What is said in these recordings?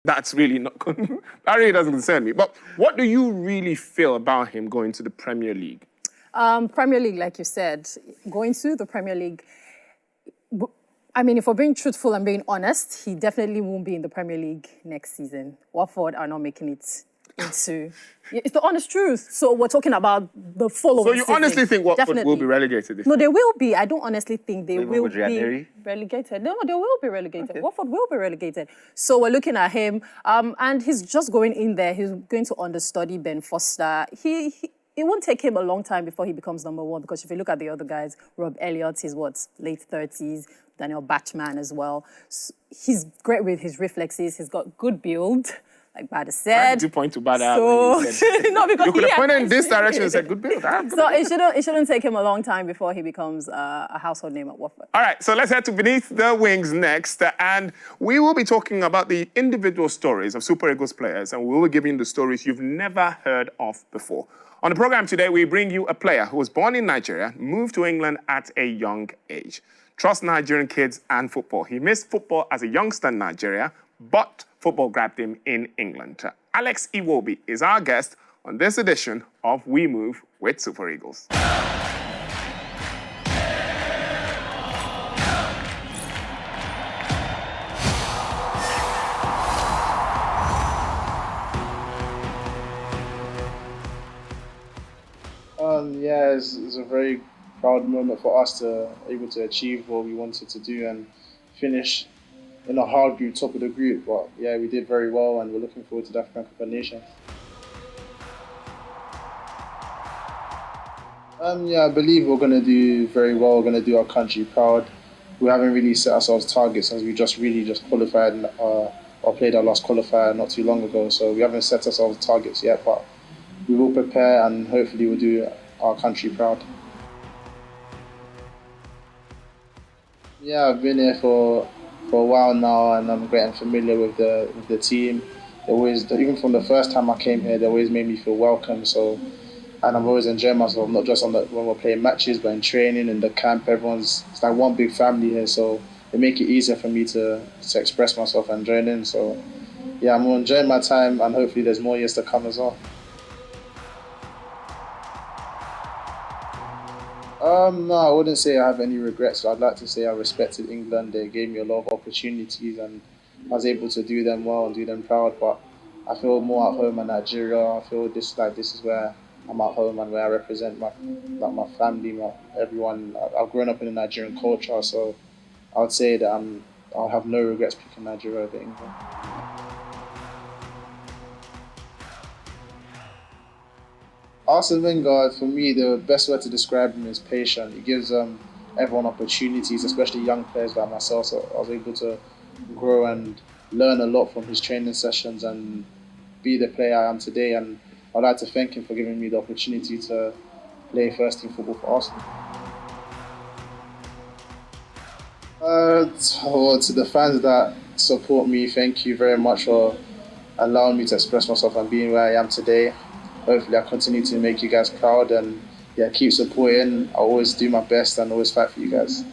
That's really not... that really doesn't concern me. But what do you really feel about him going to the Premier League? Premier League, like you said, going to the Premier League, I mean, if we're being truthful and being honest, he definitely won't be in the Premier League next season. Watford are not making it into... It's the honest truth. So we're talking about the following So you season. honestly think Watford Definitely will be relegated this No, year? they will be. I don't honestly think they will be January? relegated. No, they will be relegated. Okay. Watford will be relegated. So we're looking at him, and he's just going in there. He's going to understudy Ben Foster. It won't take him a long time before he becomes number one, because if you look at the other guys, Rob Elliott, he's late 30s, Daniel Batchman as well. So he's great with his reflexes. He's got good build, like Bada said. Why did you point to Bada So, when you said no, because you could have he pointed in this direction and said, good build. So it shouldn't take him a long time before he becomes a household name at Watford. All right, so let's head to Beneath the Wings next. And we will be talking about the individual stories of Super Eagles players, and we will be giving you the stories you've never heard of before. On the program today, we bring you a player who was born in Nigeria, moved to England at a young age. Trusts Nigerian kids and football. He missed football as a youngster in Nigeria, but football grabbed him in England. Alex Iwobi is our guest on this edition of We Move with Super Eagles. Yeah, it's a very proud moment for us to able to achieve what we wanted to do and finish in a hard group, top of the group. But yeah, we did very well, and we're looking forward to the African Cup of Nations. Yeah, I believe we're going to do very well. We're going to do our country proud. We haven't really set ourselves targets, as we just qualified or played our last qualifier not too long ago. So we haven't set ourselves targets yet, but we will prepare and hopefully we'll do our country proud. Yeah, I've been here for a while now, and I'm getting familiar with the team. They always, even from the first time I came here, they always made me feel welcome. So, and I'm always enjoying myself, not just when we're playing matches, but in training, in the camp. It's like one big family here, so they make it easier for me to express myself and join in. So, yeah, I'm enjoying my time, and hopefully there's more years to come as well. No, I wouldn't say I have any regrets. I'd like to say I respected England. They gave me a lot of opportunities, and I was able to do them well and do them proud. But I feel more at home in Nigeria. I feel this is where I'm at home and where I represent my family, everyone. I've grown up in the Nigerian culture, so I would say that I'll have no regrets picking Nigeria over England. Arsene Wenger, for me, the best word to describe him is patient. He gives everyone opportunities, especially young players like myself. So I was able to grow and learn a lot from his training sessions and be the player I am today. And I'd like to thank him for giving me the opportunity to play first team football for Arsenal. To the fans that support me, thank you very much for allowing me to express myself and being where I am today. Hopefully I continue to make you guys proud, and yeah, keep supporting. I always do my best and always fight for you guys.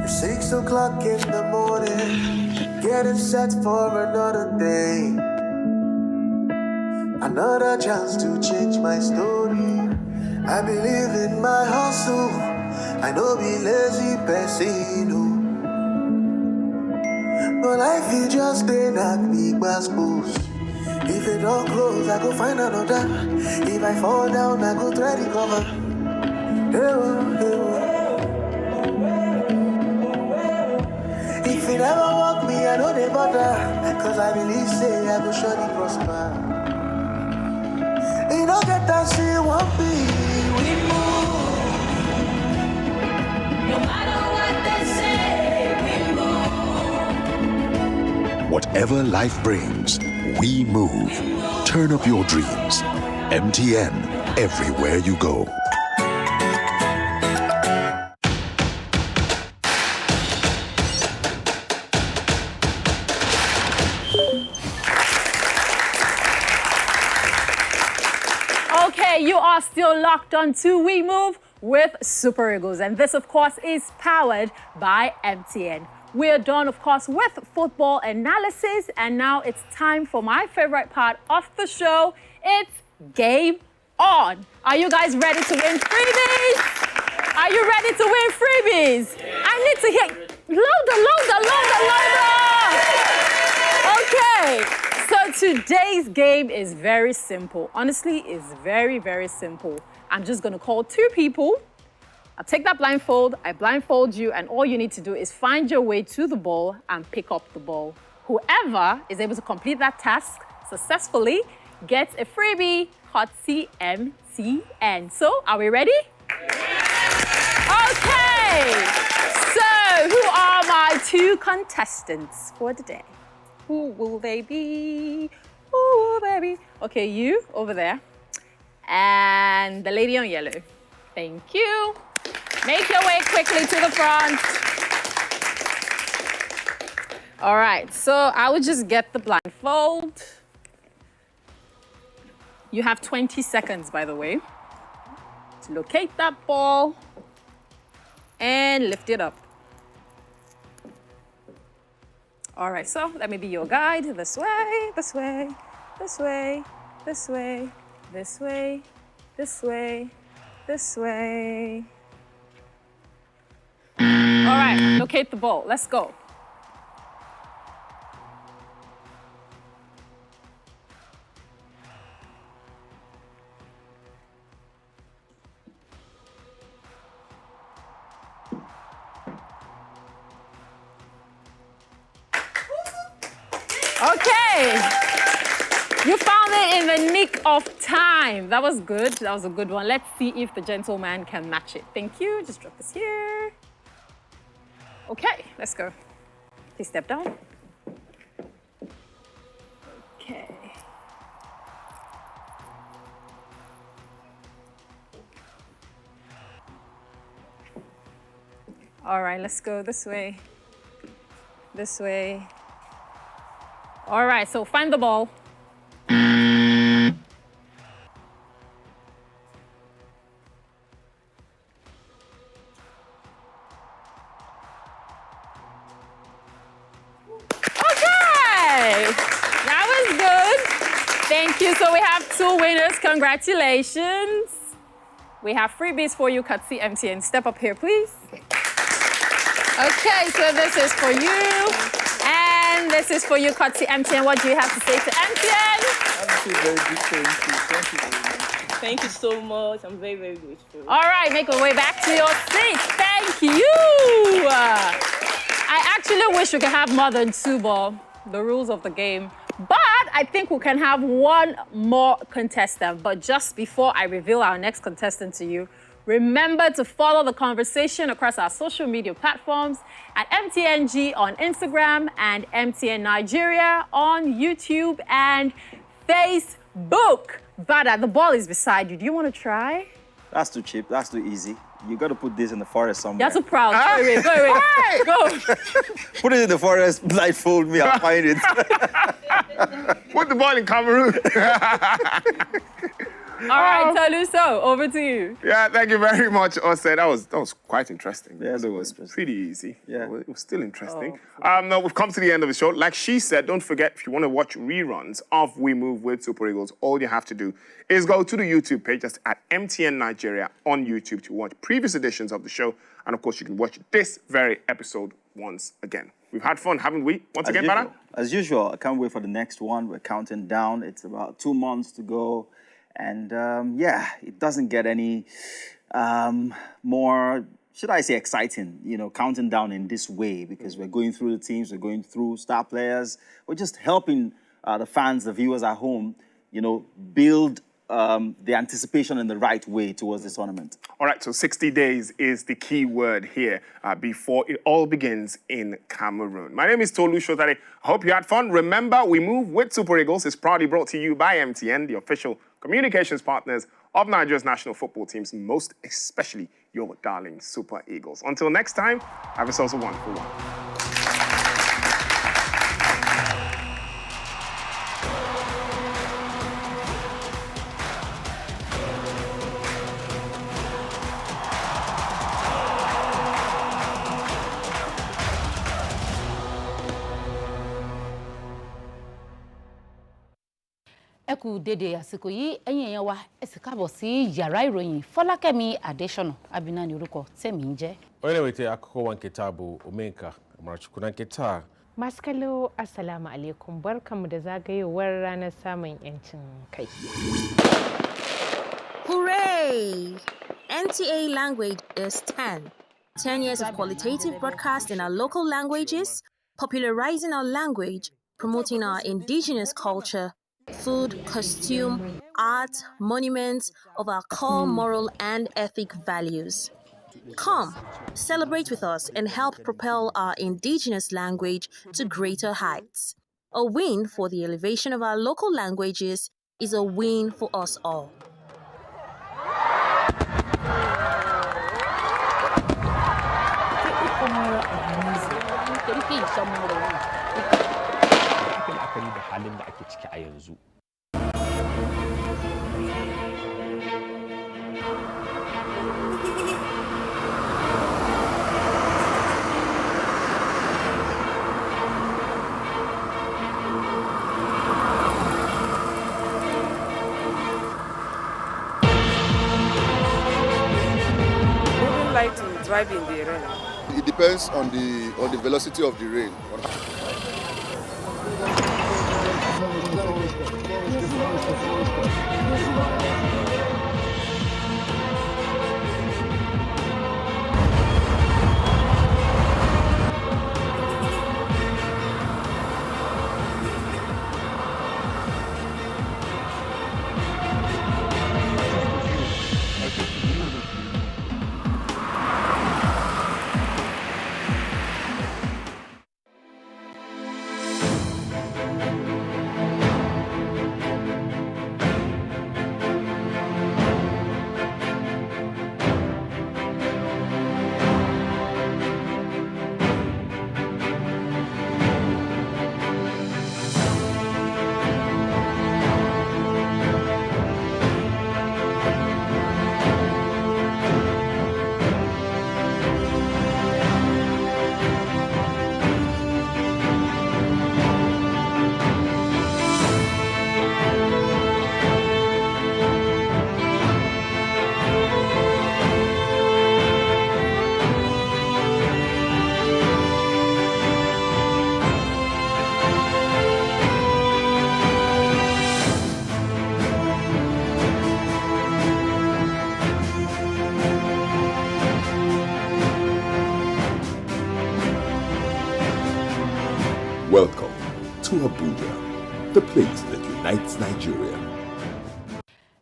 6 o'clock in the morning, getting set for another day. Another chance to change my story. I believe in my hustle. I know be lazy person, but life is just a knock me boost. If it don't close, I go find another. If I fall down, I go try to recover. If it ever walk me, I know they bother. Cause I believe say I go surely prosper. You don't get that shit, won't be. We move. No matter what they say, we move. Whatever life brings, we move. Turn up your dreams. MTN, everywhere you go. Okay, you are still locked on to We Move with Super Eagles. And this, of course, is powered by MTN. We're done, of course, with football analysis. And now it's time for my favorite part of the show. It's game on. Are you guys ready to win freebies? Are you ready to win freebies? Yeah. I need to hear louder. Okay. So today's game is very simple. Honestly, it's very, very simple. I'm just gonna call two people. I'll take that blindfold, I blindfold you, and all you need to do is find your way to the ball and pick up the ball. Whoever is able to complete that task successfully gets a freebie, courtesy MTN. So, are we ready? Okay, so who are my two contestants for the day? Who will they be? Who will they be? Okay, you over there. And the lady on yellow. Thank you. Make your way quickly to the front. All right, so I will just get the blindfold. You have 20 seconds, by the way, to locate that ball and lift it up. All right, so let me be your guide. This way, this way, this way, this way, this way, this way, this way. All right, locate the ball. Let's go. Okay. You found it in the nick of time. That was good. That was a good one. Let's see if the gentleman can match it. Thank you. Just drop this here. Okay, let's go. Please step down. Okay. All right, let's go this way. This way. All right, so find the ball. Thank you. So we have two winners. Congratulations. We have freebies for you, courtesy MTN. Step up here, please. Okay, so this is for you. And this is for you, courtesy MTN. What do you have to say to MTN? Very good. Thank you. Thank you very much. Thank you so much. I'm very, very grateful. All right, make your way back to your seat. Thank you. I actually wish we could have more than two ball, the rules of the game. But I think we can have one more contestant. But just before I reveal our next contestant to you, remember to follow the conversation across our social media platforms at MTNG on Instagram and MTN Nigeria on YouTube and Facebook. Bada, the ball is beside you. Do you want to try? That's too cheap. That's too easy. You got to put this in the forest somewhere. You're too proud. Go away. Go. Put it in the forest, blindfold me, I'll find it. Put the ball in Cameroon. All right, Taluso, over to you. Yeah, thank you very much, Ose. That was quite interesting. Yeah, it was pretty easy. Yeah. It was still interesting. Now, we've come to the end of the show. Like she said, don't forget, if you want to watch reruns of We Move with Super Eagles, all you have to do is go to the YouTube page. That's at MTN Nigeria on YouTube to watch previous editions of the show. And, of course, you can watch this very episode once again. We've had fun, haven't we? Once again, Bada? As usual, I can't wait for the next one. We're counting down. It's about 2 months to go. And yeah, it doesn't get any more, should I say, exciting, you know, counting down in this way, because we're going through the teams, we're going through star players. We're just helping the fans, the viewers at home, you know, build the anticipation in the right way towards this tournament. All right, so 60 days is the key word here before it all begins in Cameroon. My name is Tolu Shotare. I hope you had fun. Remember, We Move with Super Eagles is proudly brought to you by MTN, the official communications partners of Nigeria's national football teams, most especially your darling Super Eagles. Until next time, have yourselves a wonderful one. ẹ kú dédé àsìkò yìí ẹ̀yin èèyàn wa ẹ sì káàbọ̀ sí yàrá ìròyìn Fọlákẹ́mi Adésọ̀nà Abina ní orúkọ tèmi ń jẹ́. Onye na-eweta akụkọ ụwa nketa bụ Omenka Amarachukwu na nketa. Masu kallo assalamu alaikum barkanmu da zagayowar ranar samun 'yancin kai. Hooray! NTA language is 10. 10 years of qualitative broadcast in our local languages, popularizing our language, promoting our indigenous culture, food, costume, art, monuments of our core moral and ethic values. Come, celebrate with us and help propel our indigenous language to greater heights. A win for the elevation of our local languages is a win for us all. Like to drive in the rain? It depends on the velocity of the rain. Welcome to Abuja, the place that unites Nigeria.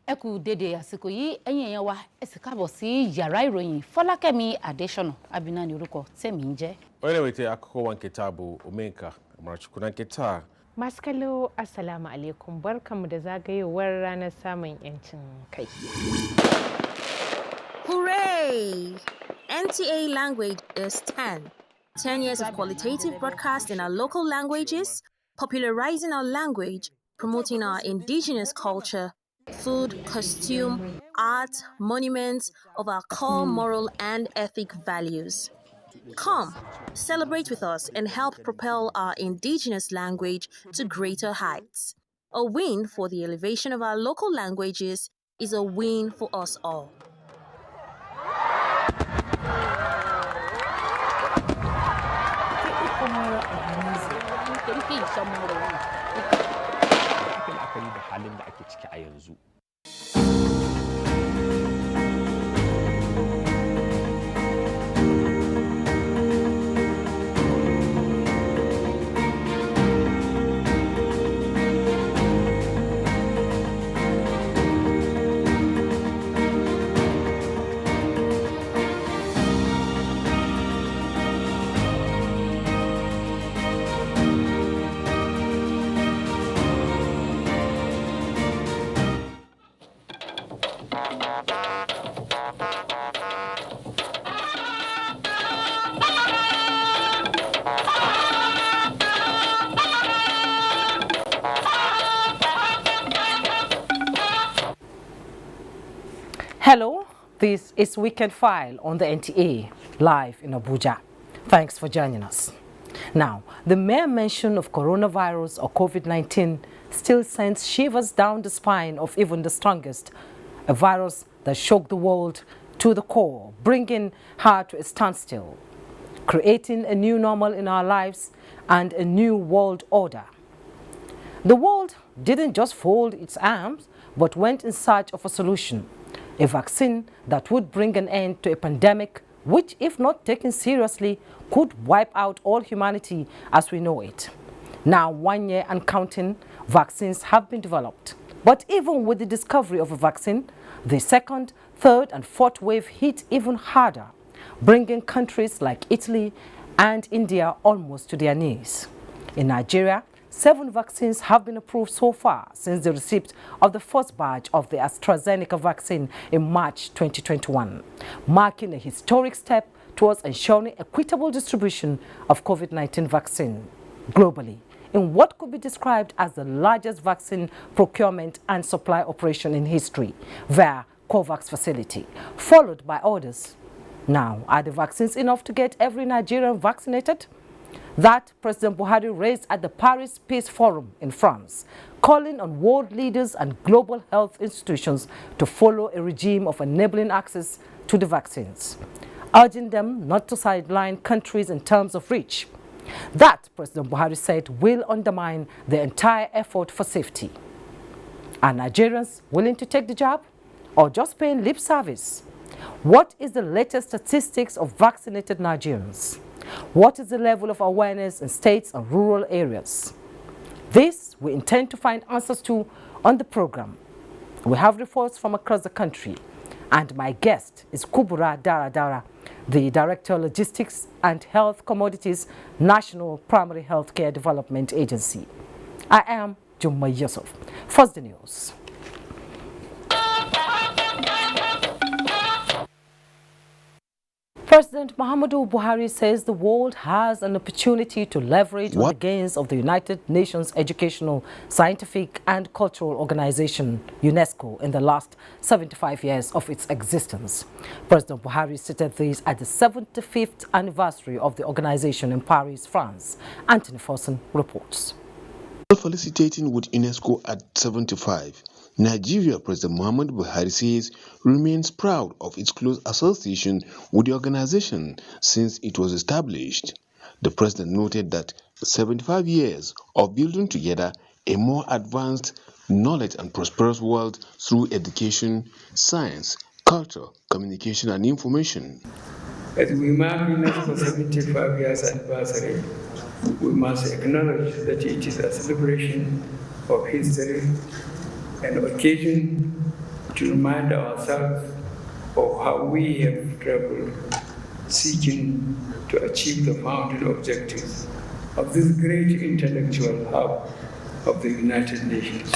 ẹ kú dédé àsìkò yìí ẹ̀yin èèyàn wa ẹ sì káàbọ̀ sí yàrá ìròyìn Fọlákẹ́mi Adésọ̀nà Abina ní orúkọ tèmi ń jẹ́. Onye na-eweta akụkọ ụwa nketa bụ Omenka Amarachukwu na nketa. Masu kallo assalamu alaikum barkanmu da zagayowar ranar samun 'yancin kai. Hooray! NTA language is 10. 10 years of qualitative broadcast in our local languages, popularizing our language, promoting our indigenous culture, food, costume, art, monuments of our core moral and ethic values. Come, celebrate with us and help propel our indigenous language to greater heights. A win for the elevation of our local languages is a win for us all. Hello, this is Weekend File on the NTA, live in Abuja. Thanks for joining us. Now, the mere mention of coronavirus or COVID-19 still sends shivers down the spine of even the strongest, a virus that shook the world to the core, bringing her to a standstill, creating a new normal in our lives and a new world order. The world didn't just fold its arms, but went in search of a solution, a vaccine that would bring an end to a pandemic which, if not taken seriously, could wipe out all humanity as we know it. Now, 1 year and counting, vaccines have been developed. But even with the discovery of a vaccine, the second, third, and fourth wave hit even harder, bringing countries like Italy and India almost to their knees. In Nigeria, 7 vaccines have been approved so far since the receipt of the first batch of the AstraZeneca vaccine in March 2021, marking a historic step towards ensuring equitable distribution of COVID-19 vaccine globally in what could be described as the largest vaccine procurement and supply operation in history via COVAX facility, followed by others. Now, are the vaccines enough to get every Nigerian vaccinated? That President Buhari raised at the Paris Peace Forum in France, calling on world leaders and global health institutions to follow a regime of enabling access to the vaccines, urging them not to sideline countries in terms of reach. That, President Buhari said, will undermine the entire effort for safety. Are Nigerians willing to take the jab or just paying lip service? What is the latest statistics of vaccinated Nigerians? What is the level of awareness in states and rural areas? This we intend to find answers to on the program. We have reports from across the country, and my guest is Kubura Dara, the Director of Logistics and Health Commodities, National Primary Healthcare Development Agency. I am Jumma Yusuf. First the news. President Muhammadu Buhari says the world has an opportunity to leverage on the gains of the United Nations Educational, Scientific and Cultural Organization, UNESCO, in the last 75 years of its existence. President Buhari stated this at the 75th anniversary of the organization in Paris, France. Anthony Forson reports. Felicitating with UNESCO at 75, Nigeria President Muhammadu Buhari says remains proud of its close association with the organization since it was established. The president noted that 75 years of building together a more advanced, knowledge and prosperous world through education, science, culture, communication and information. As we mark UNESCO's 75 years anniversary, we must acknowledge that it is a celebration of history, an occasion to remind ourselves of how we have traveled, seeking to achieve the founding objectives of this great intellectual hub of the United Nations.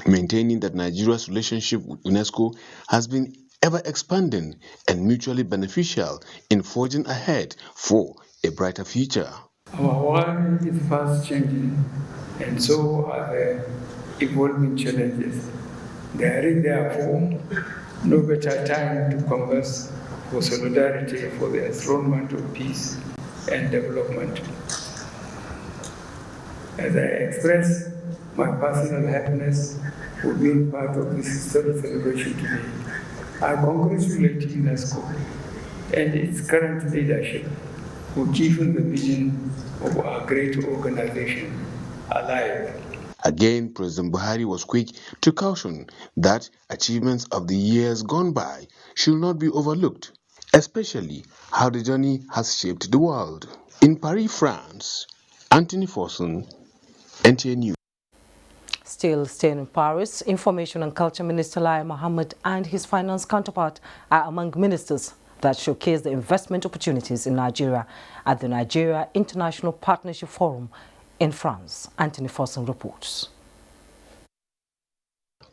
Maintaining that Nigeria's relationship with UNESCO has been ever expanding and mutually beneficial in forging ahead for a brighter future. Our world is fast changing, and so are the evolving challenges. There is therefore no better time to converse for solidarity for the enthronement of peace and development. As I express my personal happiness for being part of this historic celebration today, I congratulate UNESCO and its current leadership for keeping the vision of our great organization alive. Again, President Buhari was quick to caution that achievements of the years gone by should not be overlooked, especially how the journey has shaped the world. In Paris, France, Anthony Forson, NTA News. Still staying in Paris, Information and Culture Minister Lai Mohammed and his finance counterpart are among ministers that showcase the investment opportunities in Nigeria at the Nigeria International Partnership Forum in France. Anthony Forson reports.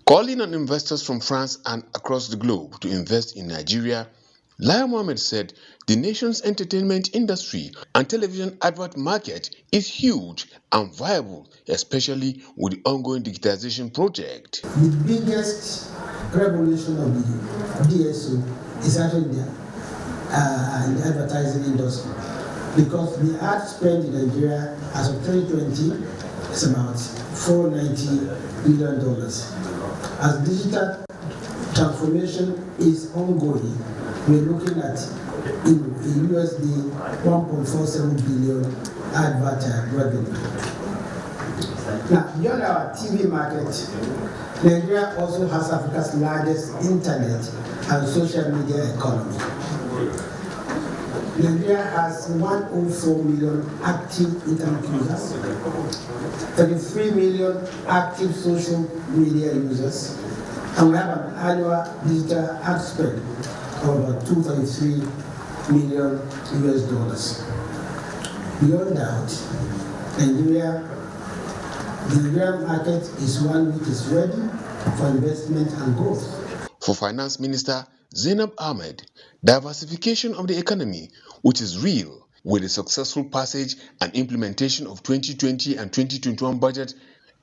Calling on investors from France and across the globe to invest in Nigeria, Lai Mohammed said the nation's entertainment industry and television advert market is huge and viable, especially with the ongoing digitization project. The biggest revolution of the DSO is actually in the advertising industry. because the ad spend in Nigeria as of 2020 is about $490 billion. As digital transformation is ongoing, we're looking at in USD 1.47 billion ad revenue. Now, beyond our TV market, Nigeria also has Africa's largest internet and social media economy. Nigeria has 104 million active internet users, 33 million active social media users, and we have an annual digital ad spend of about $233 million US. Beyond that, the Nigerian market is one which is ready for investment and growth. For Finance Minister Zainab Ahmed, diversification of the economy, which is real, with the successful passage and implementation of 2020 and 2021 budget,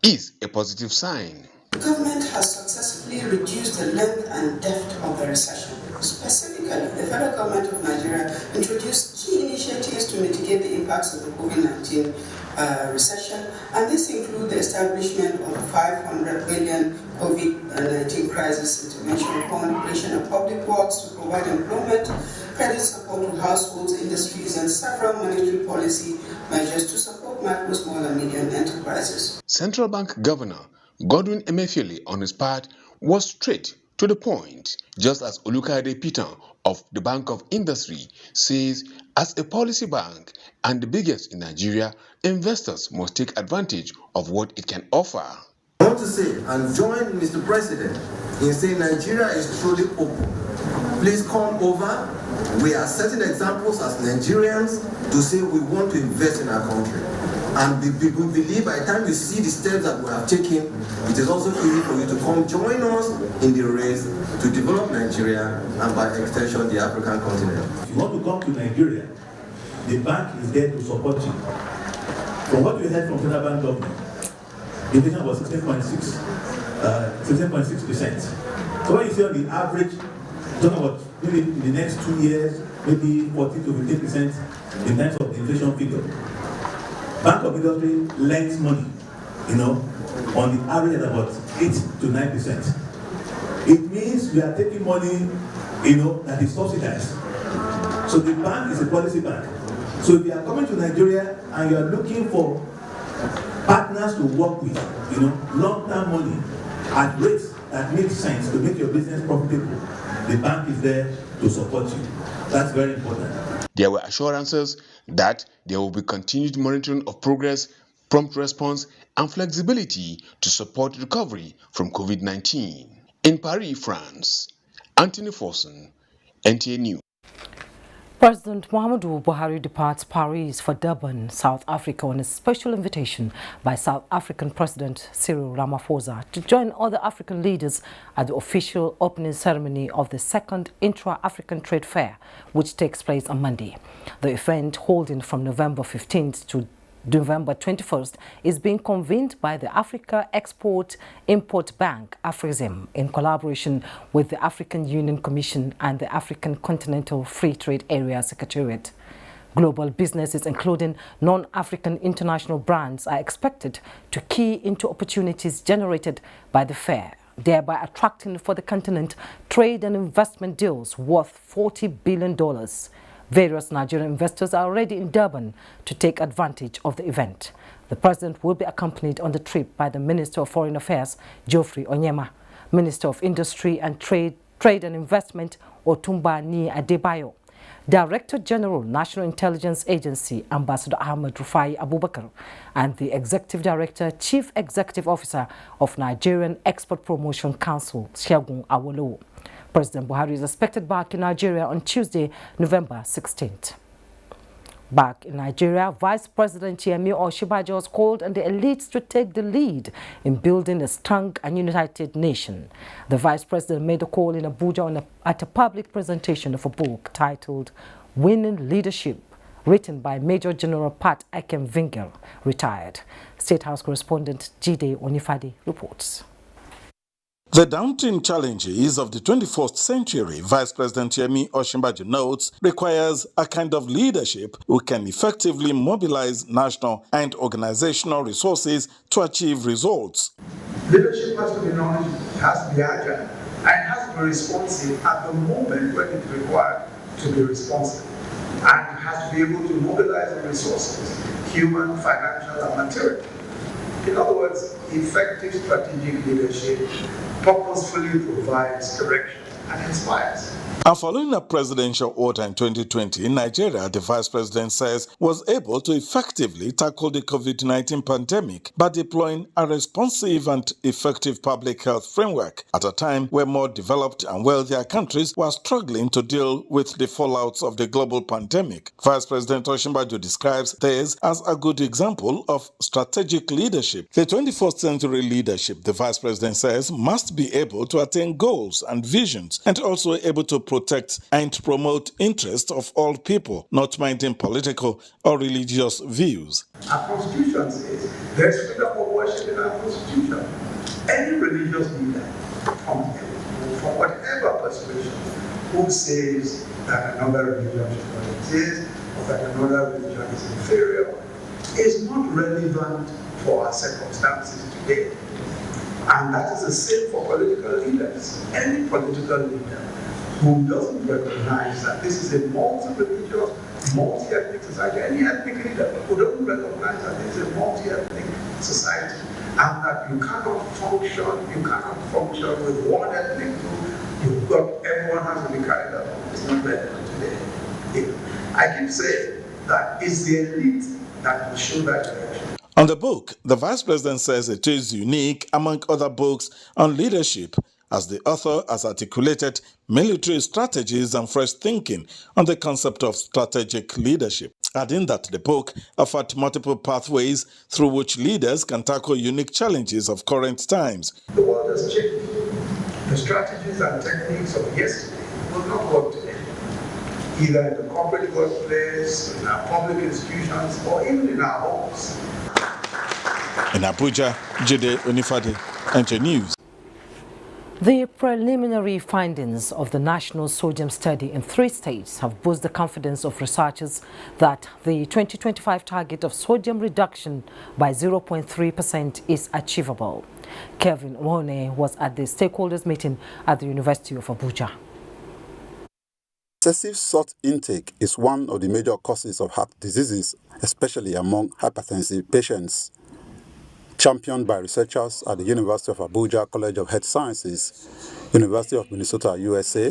is a positive sign. The government has successfully reduced the length and depth of the recession. Specifically, the federal government of Nigeria introduced key initiatives to mitigate the impacts of the COVID-19 recession, and this includes the establishment of a 500 billion COVID-19 crisis intervention fund, creation of public works to provide employment, credit support to households, industries, and several monetary policy measures to support micro, small, and medium enterprises. Central Bank Governor Godwin Emefiele, on his part, was straight to the point, just as Olukade Peter of the Bank of Industry says, as a policy bank and the biggest in Nigeria, investors must take advantage of what it can offer. I want to say and join Mr. President in saying Nigeria is truly open. Please come over. We are setting examples as Nigerians to say we want to invest in our country. And we believe by the time you see the steps that we have taken, it is also easy for you to come join us in the race to develop Nigeria and by extension the African continent. If you want to come to Nigeria, the bank is there to support you. From what we heard from Central Bank government, the inflation was 16.6%. So when you see on the average, talking about maybe in the next 2 years, maybe 14 to 15% in terms of the inflation figure. Bank of Industry lends money, on the average at about 8 to 9%. It means we are taking money, that is subsidized. So the bank is a policy bank. So if you are coming to Nigeria and you are looking for partners to work with, long-term money at rates that make sense to make your business profitable, the bank is there to support you. That's very important. There were assurances that there will be continued monitoring of progress, prompt response, and flexibility to support recovery from COVID-19. In Paris, France, Anthony Forson, NTA News. President Muhammadu Buhari departs Paris for Durban, South Africa on a special invitation by South African President Cyril Ramaphosa to join other African leaders at the official opening ceremony of the second Intra-African Trade Fair, which takes place on Monday. The event, holding from November 15th to November 21st, is being convened by the Africa Export-Import Bank, AFRIXIM, in collaboration with the African Union Commission and the African Continental Free Trade Area Secretariat. Global businesses, including non-African international brands, are expected to key into opportunities generated by the fair, thereby attracting for the continent trade and investment deals worth $40 billion. Various Nigerian investors are already in Durban to take advantage of the event. The president will be accompanied on the trip by the Minister of Foreign Affairs, Geoffrey Onyema, Minister of Industry and Trade and Investment, Otumba Ni Adebayo, Director General, National Intelligence Agency, Ambassador Ahmed Rufai Abubakar, and the Executive Director, Chief Executive Officer of Nigerian Export Promotion Council, Segun Awolowo. President Buhari is expected back in Nigeria on Tuesday, November 16th. Back in Nigeria, Vice President Yemi Osinbajo has called on the elites to take the lead in building a strong and united nation. The Vice President made a call in Abuja at a public presentation of a book titled Winning Leadership, written by Major General Pat Ekem Vingel, retired. State House correspondent Jide Onifade reports. The daunting challenges of the 21st century, Vice President Yemi Osinbajo notes, requires a kind of leadership who can effectively mobilize national and organizational resources to achieve results. Leadership has to be knowledgeable, it has to be agile, and it has to be responsive at the moment when it's required to be responsive. And it has to be able to mobilize the resources, human, financial, and material. In other words, effective strategic leadership purposefully provides direction and inspires. And following a presidential order in 2020 in Nigeria, the Vice President says, was able to effectively tackle the COVID-19 pandemic by deploying a responsive and effective public health framework at a time where more developed and wealthier countries were struggling to deal with the fallouts of the global pandemic. Vice President Osinbajo describes this as a good example of strategic leadership. The 21st century leadership, the Vice President says, must be able to attain goals and visions and also able to protect and promote interests of all people, not minding political or religious views. Our Constitution says there's freedom of worship in our Constitution. Any religious leader from whatever persuasion who says that another religion should not exist or that another religion is inferior is not relevant for our circumstances today. And that is the same for political leaders. Any political leader who doesn't recognize that this is a multi-religious, multi-ethnic society, any ethnic leader who doesn't recognize that this is a multi-ethnic society and that you cannot function with one ethnic group, everyone has to be carried out. It's not relevant today. I keep saying that it's the elite that will show that direction. On the book, the Vice President says it is unique among other books on leadership, as the author has articulated military strategies and fresh thinking on the concept of strategic leadership, adding that the book offered multiple pathways through which leaders can tackle unique challenges of current times. The world has changed. The strategies and techniques of yesterday will not work today, either in the corporate workplace, in our public institutions, or even in our homes. In Abuja, Jide Onifade, NT News. The preliminary findings of the national sodium study in 3 states have boosted the confidence of researchers that the 2025 target of sodium reduction by 0.3% is achievable. Kevin Wone was at the stakeholders meeting at the University of Abuja. Excessive salt intake is one of the major causes of heart diseases, especially among hypertensive patients. Championed by researchers at the University of Abuja College of Health Sciences, University of Minnesota, USA,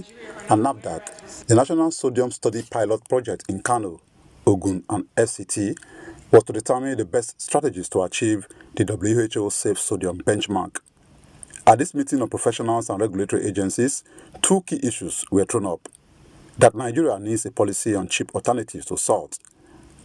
and NAFDAC, the National Sodium Study Pilot Project in Kano, Ogun, and FCT was to determine the best strategies to achieve the WHO safe sodium benchmark. At this meeting of professionals and regulatory agencies, 2 key issues were thrown up: that Nigeria needs a policy on cheap alternatives to salt,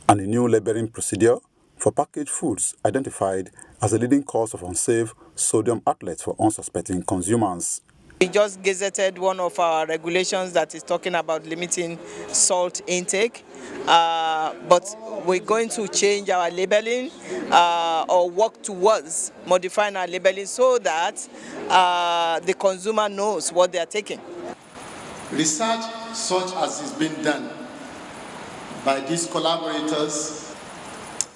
and a new labeling procedure for packaged foods identified as a leading cause of unsafe sodium outlets for unsuspecting consumers. We just gazetted one of our regulations that is talking about limiting salt intake, but we're going to change our labeling or work towards modifying our labeling so that the consumer knows what they are taking. Research such as is being done by these collaborators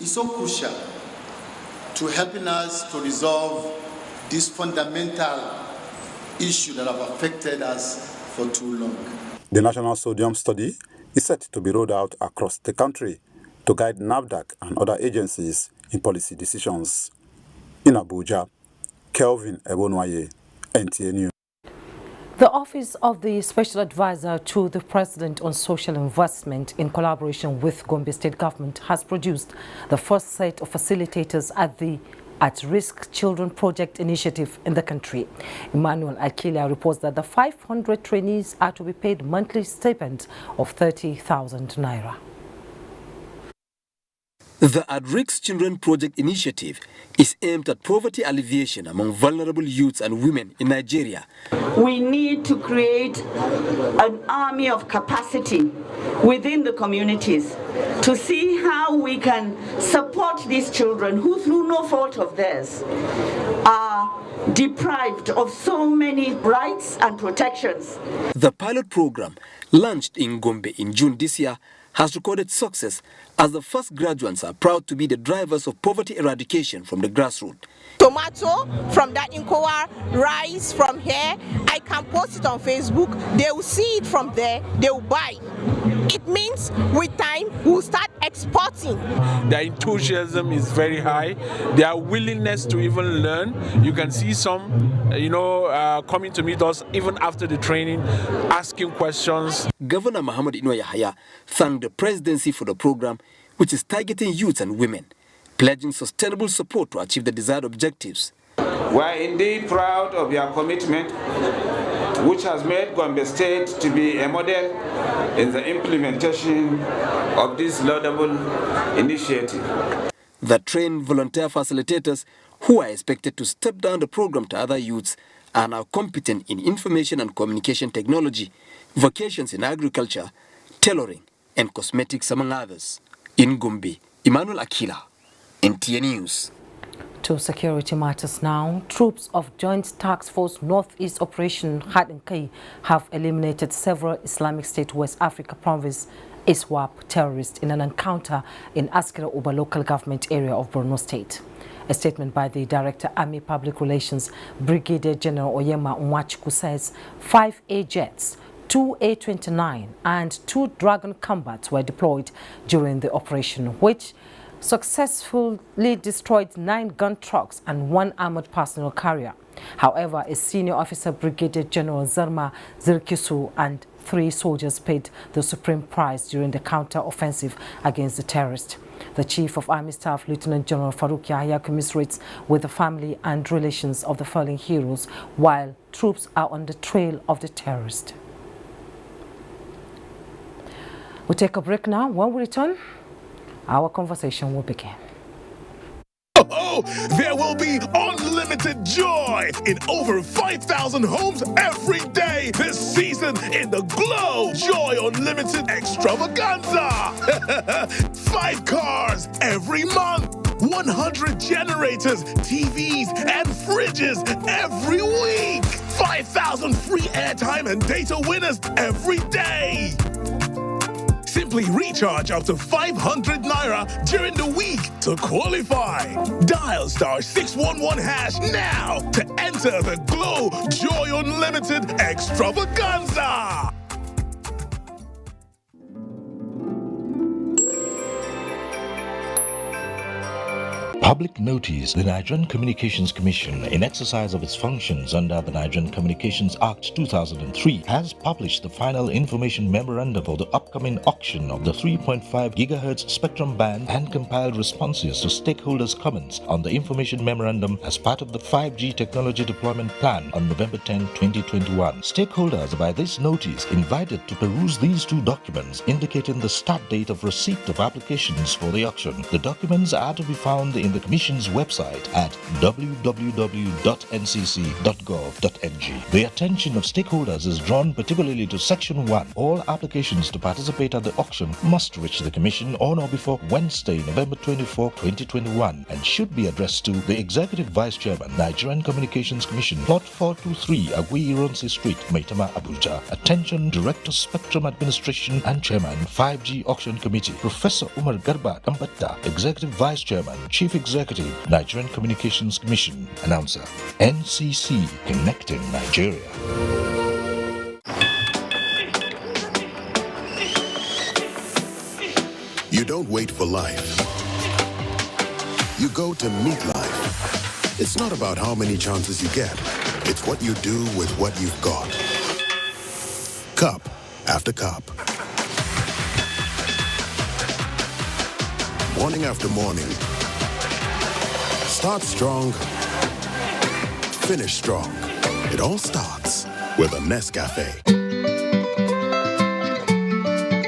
is so crucial to helping us to resolve this fundamental issue that have affected us for too long. The National Sodium Study is set to be rolled out across the country to guide NAFDAC and other agencies in policy decisions. In Abuja, Kelvin Ebonwaye, NTA News. The Office of the Special Advisor to the President on Social Investment, in collaboration with Gombe State Government, has produced the first set of facilitators at the At-Risk Children Project initiative in the country. Emmanuel Akilia reports that the 500 trainees are to be paid monthly stipend of 30,000 naira. The At-Risk Children Project initiative is aimed at poverty alleviation among vulnerable youths and women in Nigeria. We need to create an army of capacity within the communities to see how we can support these children who, through no fault of theirs, are deprived of so many rights and protections. The pilot program, launched in Gombe in June this year, has recorded success as the first graduates are proud to be the drivers of poverty eradication from the grassroots. Tomato from that Inkowa, rice from here, I can post it on Facebook, they will see it from there, they will buy. It means with time we'll start exporting. Their enthusiasm is very high, their willingness to even learn. You can see some, coming to meet us even after the training, asking questions. Governor Muhammad Ino Yahaya thanked the presidency for the program, which is targeting youths and women, pledging sustainable support to achieve the desired objectives. We are indeed proud of your commitment, which has made Gombe State to be a model in the implementation of this laudable initiative. The trained volunteer facilitators, who are expected to step down the program to other youths, are now competent in information and communication technology, vocations in agriculture, tailoring, and cosmetics, among others. In Gombe, Emmanuel Akila, NTN News. To security matters now, troops of Joint Task Force Northeast Operation Hadinkai have eliminated several Islamic State West Africa province ISWAP terrorists in an encounter in Askira Uba local government area of Borno State. A statement by the Director Army Public Relations, Brigadier General Oyema Nwachuku, says 5 A-jets, 2 A-29 and 2 Dragon combats were deployed during the operation, which successfully destroyed 9 gun trucks and 1 armored personnel carrier. However, a senior officer, Brigadier General Zarma Zirkisu, and 3 soldiers paid the supreme price during the counter-offensive against the terrorists. The Chief of Army Staff, Lieutenant General Farouk Yahya, commiserates with the family and relations of the fallen heroes, while troops are on the trail of the terrorists. We'll take a break now. When we return, our conversation will begin. Oh, there will be unlimited joy in over 5,000 homes every day this season in the Glow Joy Unlimited Extravaganza. 5 cars every month, 100 generators, TVs, and fridges every week. 5,000 free airtime and data winners every day. Simply recharge up to 500 Naira during the week to qualify. Dial *611# now to enter the Glow Joy Unlimited Extravaganza. Public notice: the Nigerian Communications Commission, in exercise of its functions under the Nigerian Communications Act 2003, has published the final information memorandum for the upcoming auction of the 3.5 GHz spectrum band and compiled responses to stakeholders' comments on the information memorandum as part of the 5G technology deployment plan on November 10, 2021. Stakeholders are by this notice invited to peruse these 2 documents indicating the start date of receipt of applications for the auction. The documents are to be found in the Commission's website at www.ncc.gov.ng. The attention of stakeholders is drawn particularly to Section 1. All applications to participate at the auction must reach the Commission on or before Wednesday, November 24, 2021, and should be addressed to the Executive Vice Chairman, Nigerian Communications Commission, Plot 423, Agui-Ironsi Street, Maitama, Abuja. Attention, Director Spectrum Administration and Chairman, 5G Auction Committee, Professor Umar Garba Ambata, Executive Vice Chairman, Chief Executive, Nigerian Communications Commission. Announcer, NCC, Connecting Nigeria. You don't wait for life. You go to meet life. It's not about how many chances you get. It's what you do with what you've got. Cup after cup. Morning after morning. Start strong, finish strong. It all starts with a Nescafe.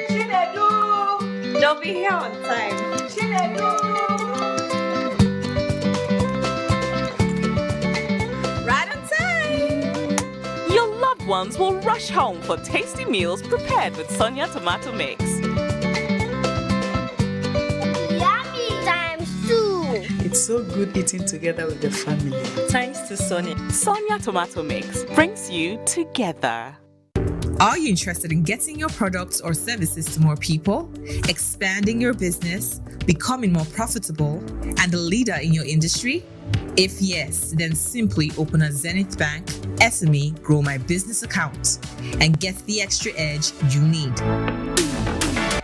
Chinedu, don't be here on time. Right on time! Your loved ones will rush home for tasty meals prepared with Sonia tomato mix. Yummy! Times 2! It's so good eating together with the family. Thanks to Sonia. Sonia tomato mix brings you together. Are you interested in getting your products or services to more people, expanding your business, becoming more profitable, and a leader in your industry? If yes, then simply open a Zenith Bank SME Grow My Business account and get the extra edge you need.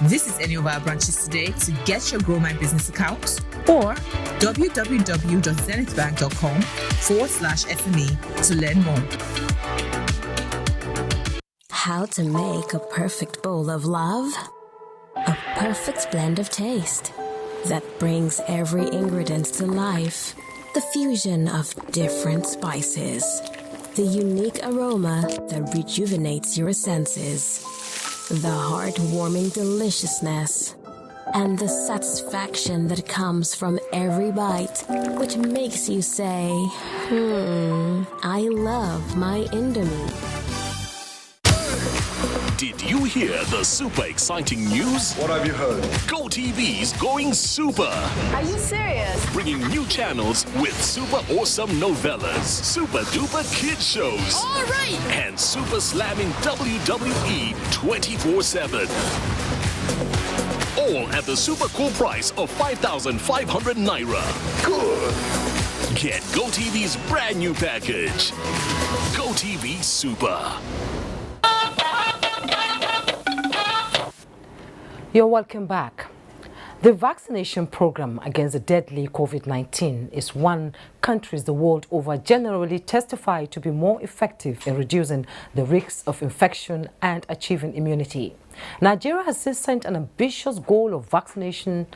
Visit any of our branches today to get your Grow My Business account or www.zenithbank.com/SME to learn more. How to make a perfect bowl of love? A perfect blend of taste that brings every ingredient to life. The fusion of different spices. The unique aroma that rejuvenates your senses. The heartwarming deliciousness. And the satisfaction that comes from every bite, which makes you say, I love my Indomie. Did you hear the super exciting news? What have you heard? GoTV's going super. Are you serious? Bringing new channels with super awesome novellas, super duper kid shows, All right. and super slamming WWE 24/7. All at the super cool price of 5,500 Naira. Good. Get GoTV's brand new package. GoTV Super. You're welcome back. The vaccination program against the deadly COVID-19 is one countries the world over generally testify to be more effective in reducing the risks of infection and achieving immunity. Nigeria has since set an ambitious goal of vaccinating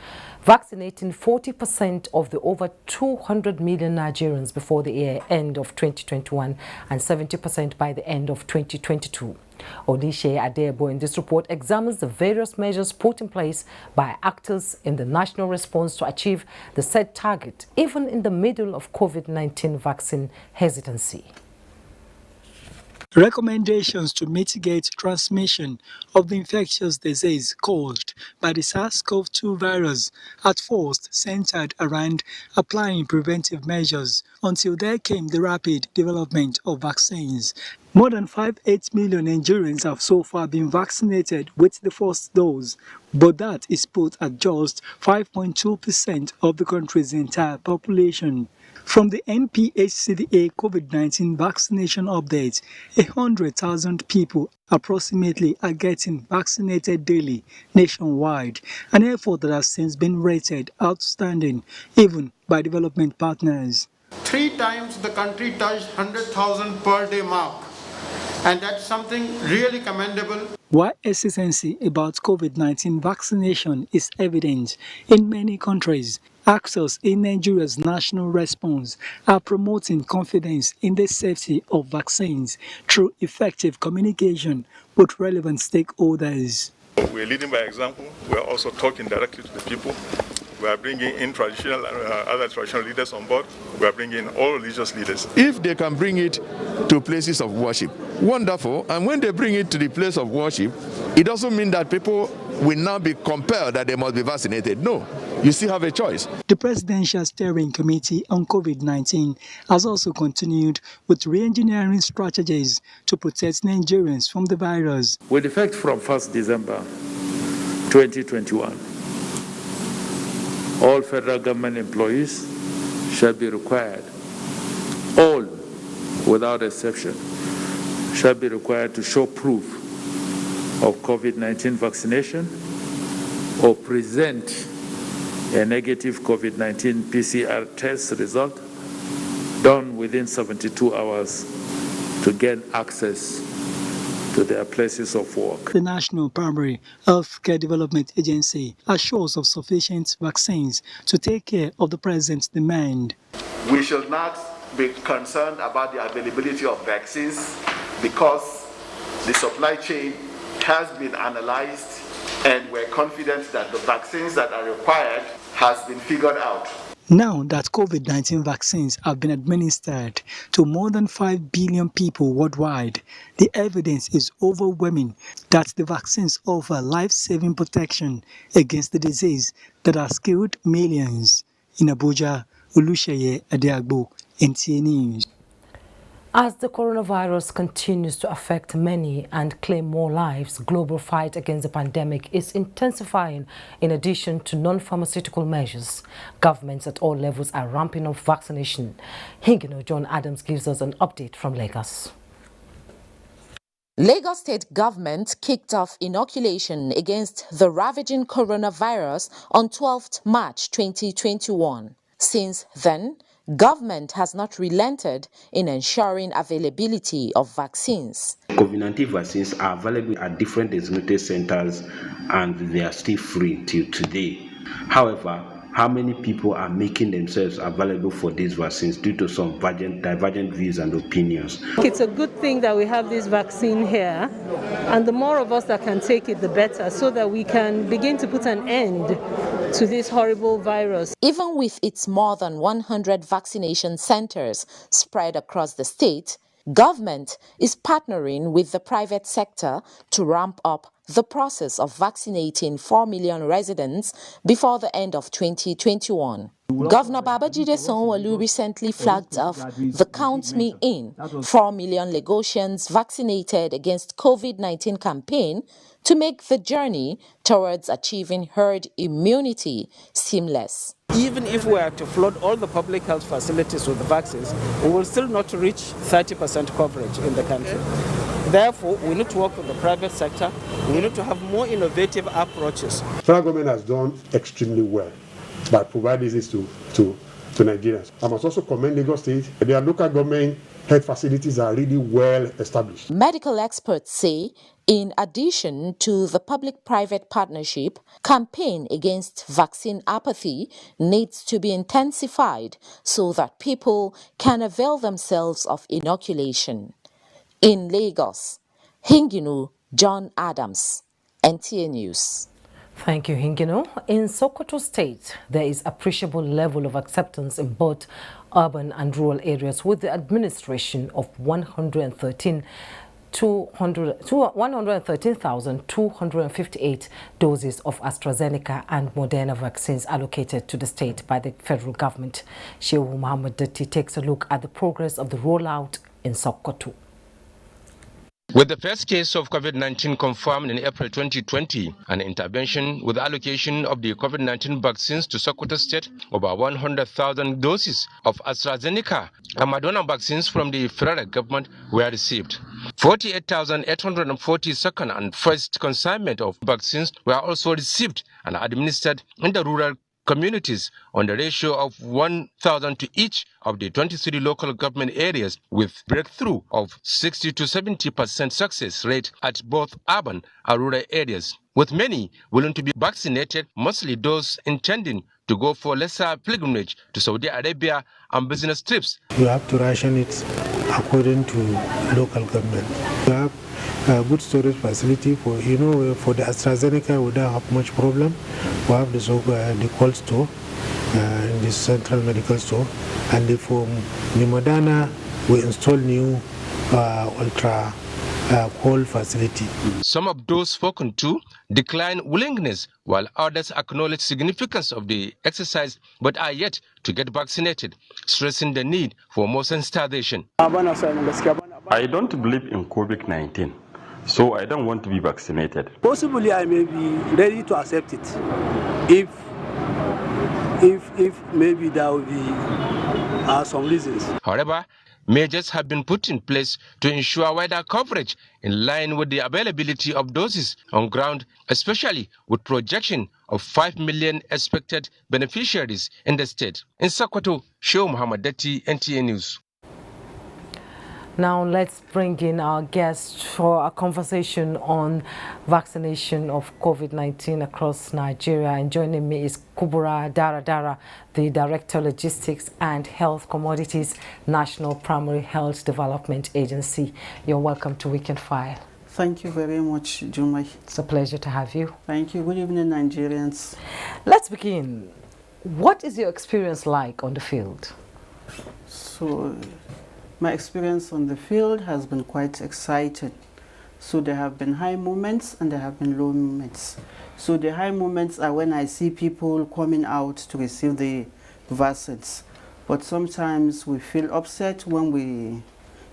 40% of the over 200 million Nigerians before the year end of 2021 and 70% by the end of 2022. Odishe Adebo in this report examines the various measures put in place by actors in the national response to achieve the set target, even in the middle of COVID-19 vaccine hesitancy. Recommendations to mitigate transmission of the infectious disease caused by the SARS-CoV-2 virus at first centered around applying preventive measures until there came the rapid development of vaccines. More than 5.8 million Nigerians have so far been vaccinated with the first dose, but that is put at just 5.2% of the country's entire population. From the NPHCDA COVID-19 vaccination update, 100,000 people approximately are getting vaccinated daily nationwide, an effort that has since been rated outstanding even by development partners. 3 times the country touched 100,000 per day mark, and that's something really commendable. While hesitancy about COVID-19 vaccination is evident in many countries, actors in Nigeria's national response are promoting confidence in the safety of vaccines through effective communication with relevant stakeholders. We're leading by example. We're also talking directly to the people. We are bringing in traditional other traditional leaders on board. We are bringing in all religious leaders. If they can bring it to places of worship, wonderful. And when they bring it to the place of worship, it doesn't mean that people will now be compelled that they must be vaccinated. No, you still have a choice. The Presidential Steering Committee on COVID-19 has also continued with re-engineering strategies to protect Nigerians from the virus. With effect from 1st December 2021, all federal government employees shall be required, all without exception, shall be required to show proof of COVID-19 vaccination or present a negative COVID-19 PCR test result done within 72 hours to gain access to their places of work. The National Primary Healthcare Development Agency assures of sufficient vaccines to take care of the present demand. We should not be concerned about the availability of vaccines because the supply chain has been analyzed and we're confident that the vaccines that are required has been figured out. Now that COVID-19 vaccines have been administered to more than 5 billion people worldwide, the evidence is overwhelming that the vaccines offer life-saving protection against the disease that has killed millions. In Abuja, Olusheye Adeagbo, NTA News. As the coronavirus continues to affect many and claim more lives, global fight against the pandemic is intensifying. In addition to non-pharmaceutical measures, governments at all levels are ramping up vaccination. Hingino John Adams gives us an update from Lagos. Lagos State government kicked off inoculation against the ravaging coronavirus on 12th March 2021. Since then, government has not relented in ensuring availability of vaccines. COVID-19 vaccines are available at different designated centers and they are still free till today. However, how many people are making themselves available for these vaccines due to some divergent views and opinions? It's a good thing that we have this vaccine here, and the more of us that can take it, the better, so that we can begin to put an end to this horrible virus. Even with its more than 100 vaccination centers spread across the state, government is partnering with the private sector to ramp up the process of vaccinating 4 million residents before the end of 2021. Governor Babajide Sanwo-Olu recently flagged off the Count Me In 4 million Lagosians vaccinated against COVID-19 campaign to make the journey towards achieving herd immunity seamless. Even if we are to flood all the public health facilities with the vaccines, we will still not reach 30% coverage in the country. Therefore, we need to work with the private sector. We need to have more innovative approaches. Federal government has done extremely well by providing this to Nigerians. I must also commend Lagos State. Their local government health facilities are really well established. Medical experts say, in addition to the public-private partnership, campaign against vaccine apathy needs to be intensified so that people can avail themselves of inoculation. In Lagos, Hingino John Adams, NTA News. Thank you, Hingino. In Sokoto State, there is appreciable level of acceptance in both urban and rural areas with the administration of 113,258 doses of AstraZeneca and Moderna vaccines allocated to the state by the federal government. Shehu Muhammad Datti takes a look at the progress of the rollout in Sokoto. With the first case of COVID-19 confirmed in April 2020, an intervention with allocation of the COVID-19 vaccines to Sokoto State, over 100,000 doses of AstraZeneca and Moderna vaccines from the federal government were received. 48,840 second and first consignment of vaccines were also received and administered in the rural communities on the ratio of 1,000 to each of the 23 local government areas, with breakthrough of 60 to 70% success rate at both urban and rural areas, with many willing to be vaccinated, mostly those intending to go for lesser pilgrimage to Saudi Arabia and business trips. You have to ration it according to local government. You have a good storage facility for, for the AstraZeneca, we don't have much problem. We have the cold store, in the central medical store, and for the Moderna, we install new ultra cold facility. Some of those spoken to decline willingness, while others acknowledge significance of the exercise but are yet to get vaccinated, stressing the need for more sensitization. I don't believe in COVID-19, so I don't want to be vaccinated. Possibly I may be ready to accept it if maybe there will be some reasons. However, measures have been put in place to ensure wider coverage in line with the availability of doses on ground, especially with projection of 5 million expected beneficiaries in the state. In Sokoto, Shehu Muhammad Datti, NTA News. Now let's bring in our guest for a conversation on vaccination of COVID-19 across Nigeria. And joining me is Kubura Daradara, the Director Logistics and Health Commodities, National Primary Health Development Agency. You're welcome to Weekend File. Thank you very much, Jumai. It's a pleasure to have you. Thank you. Good evening, Nigerians. Let's begin. What is your experience like on the field? So my experience on the field has been quite exciting. So there have been high moments and there have been low moments. So the high moments are when I see people coming out to receive the vaccines. But sometimes we feel upset when we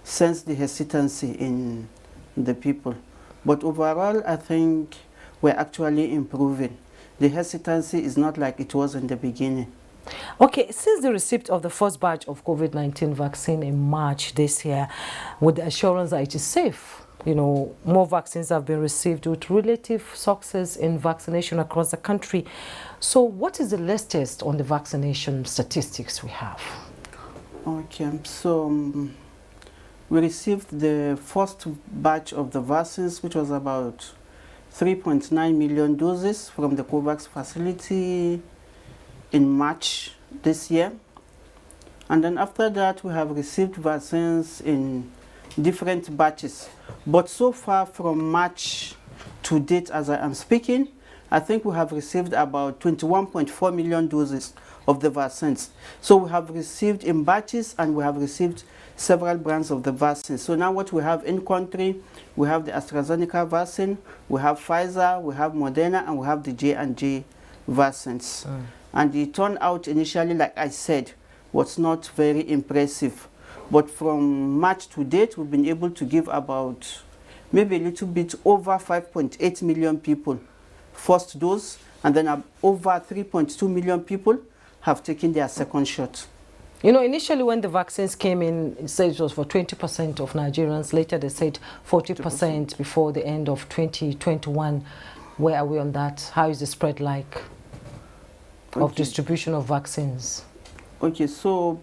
sense the hesitancy in the people. But overall, I think we're actually improving. The hesitancy is not like it was in the beginning. Okay, since the receipt of the first batch of COVID-19 vaccine in March this year, with the assurance that it is safe, you know, more vaccines have been received with relative success in vaccination across the country. So what is the latest on the vaccination statistics we have? Okay, so we received the first batch of the vaccines, which was about 3.9 million doses from the COVAX facility in March this year. And then after that, we have received vaccines in different batches. But so far from March to date, as I am speaking, I think we have received about 21.4 million doses of the vaccines. So we have received in batches and we have received several brands of the vaccine. So now what we have in country, we have the AstraZeneca vaccine, we have Pfizer, we have Moderna, and we have the J&J vaccines. And the turnout initially, like I said, was not very impressive. But from March to date, we've been able to give about maybe a little bit over 5.8 million people first dose, and then over 3.2 million people have taken their second shot. You know, initially when the vaccines came in, it said it was for 20% of Nigerians. Later they said 40% before the end of 2021. Where are we on that? How is the spread like of distribution of vaccines? Okay, so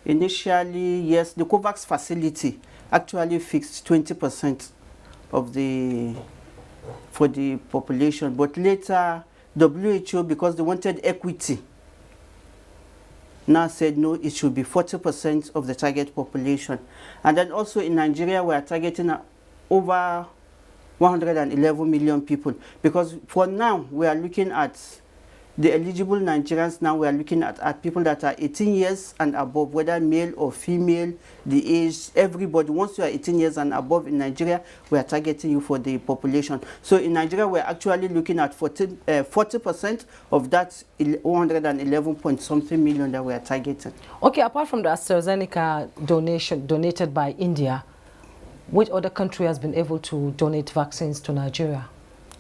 initially, yes, the COVAX facility actually fixed 20% of for the population, but later WHO, because they wanted equity, now said no, it should be 40% of the target population. And then also in Nigeria, we are targeting over 111 million people, because for now we are looking at the eligible Nigerians. Now we are looking at people that are 18 years and above, whether male or female, the age, everybody. Once you are 18 years and above in Nigeria, we are targeting you for the population. So in Nigeria, we're actually looking at 40% of that 111 point something million that we are targeting. Okay, apart from the AstraZeneca donated by India, which other country has been able to donate vaccines to Nigeria?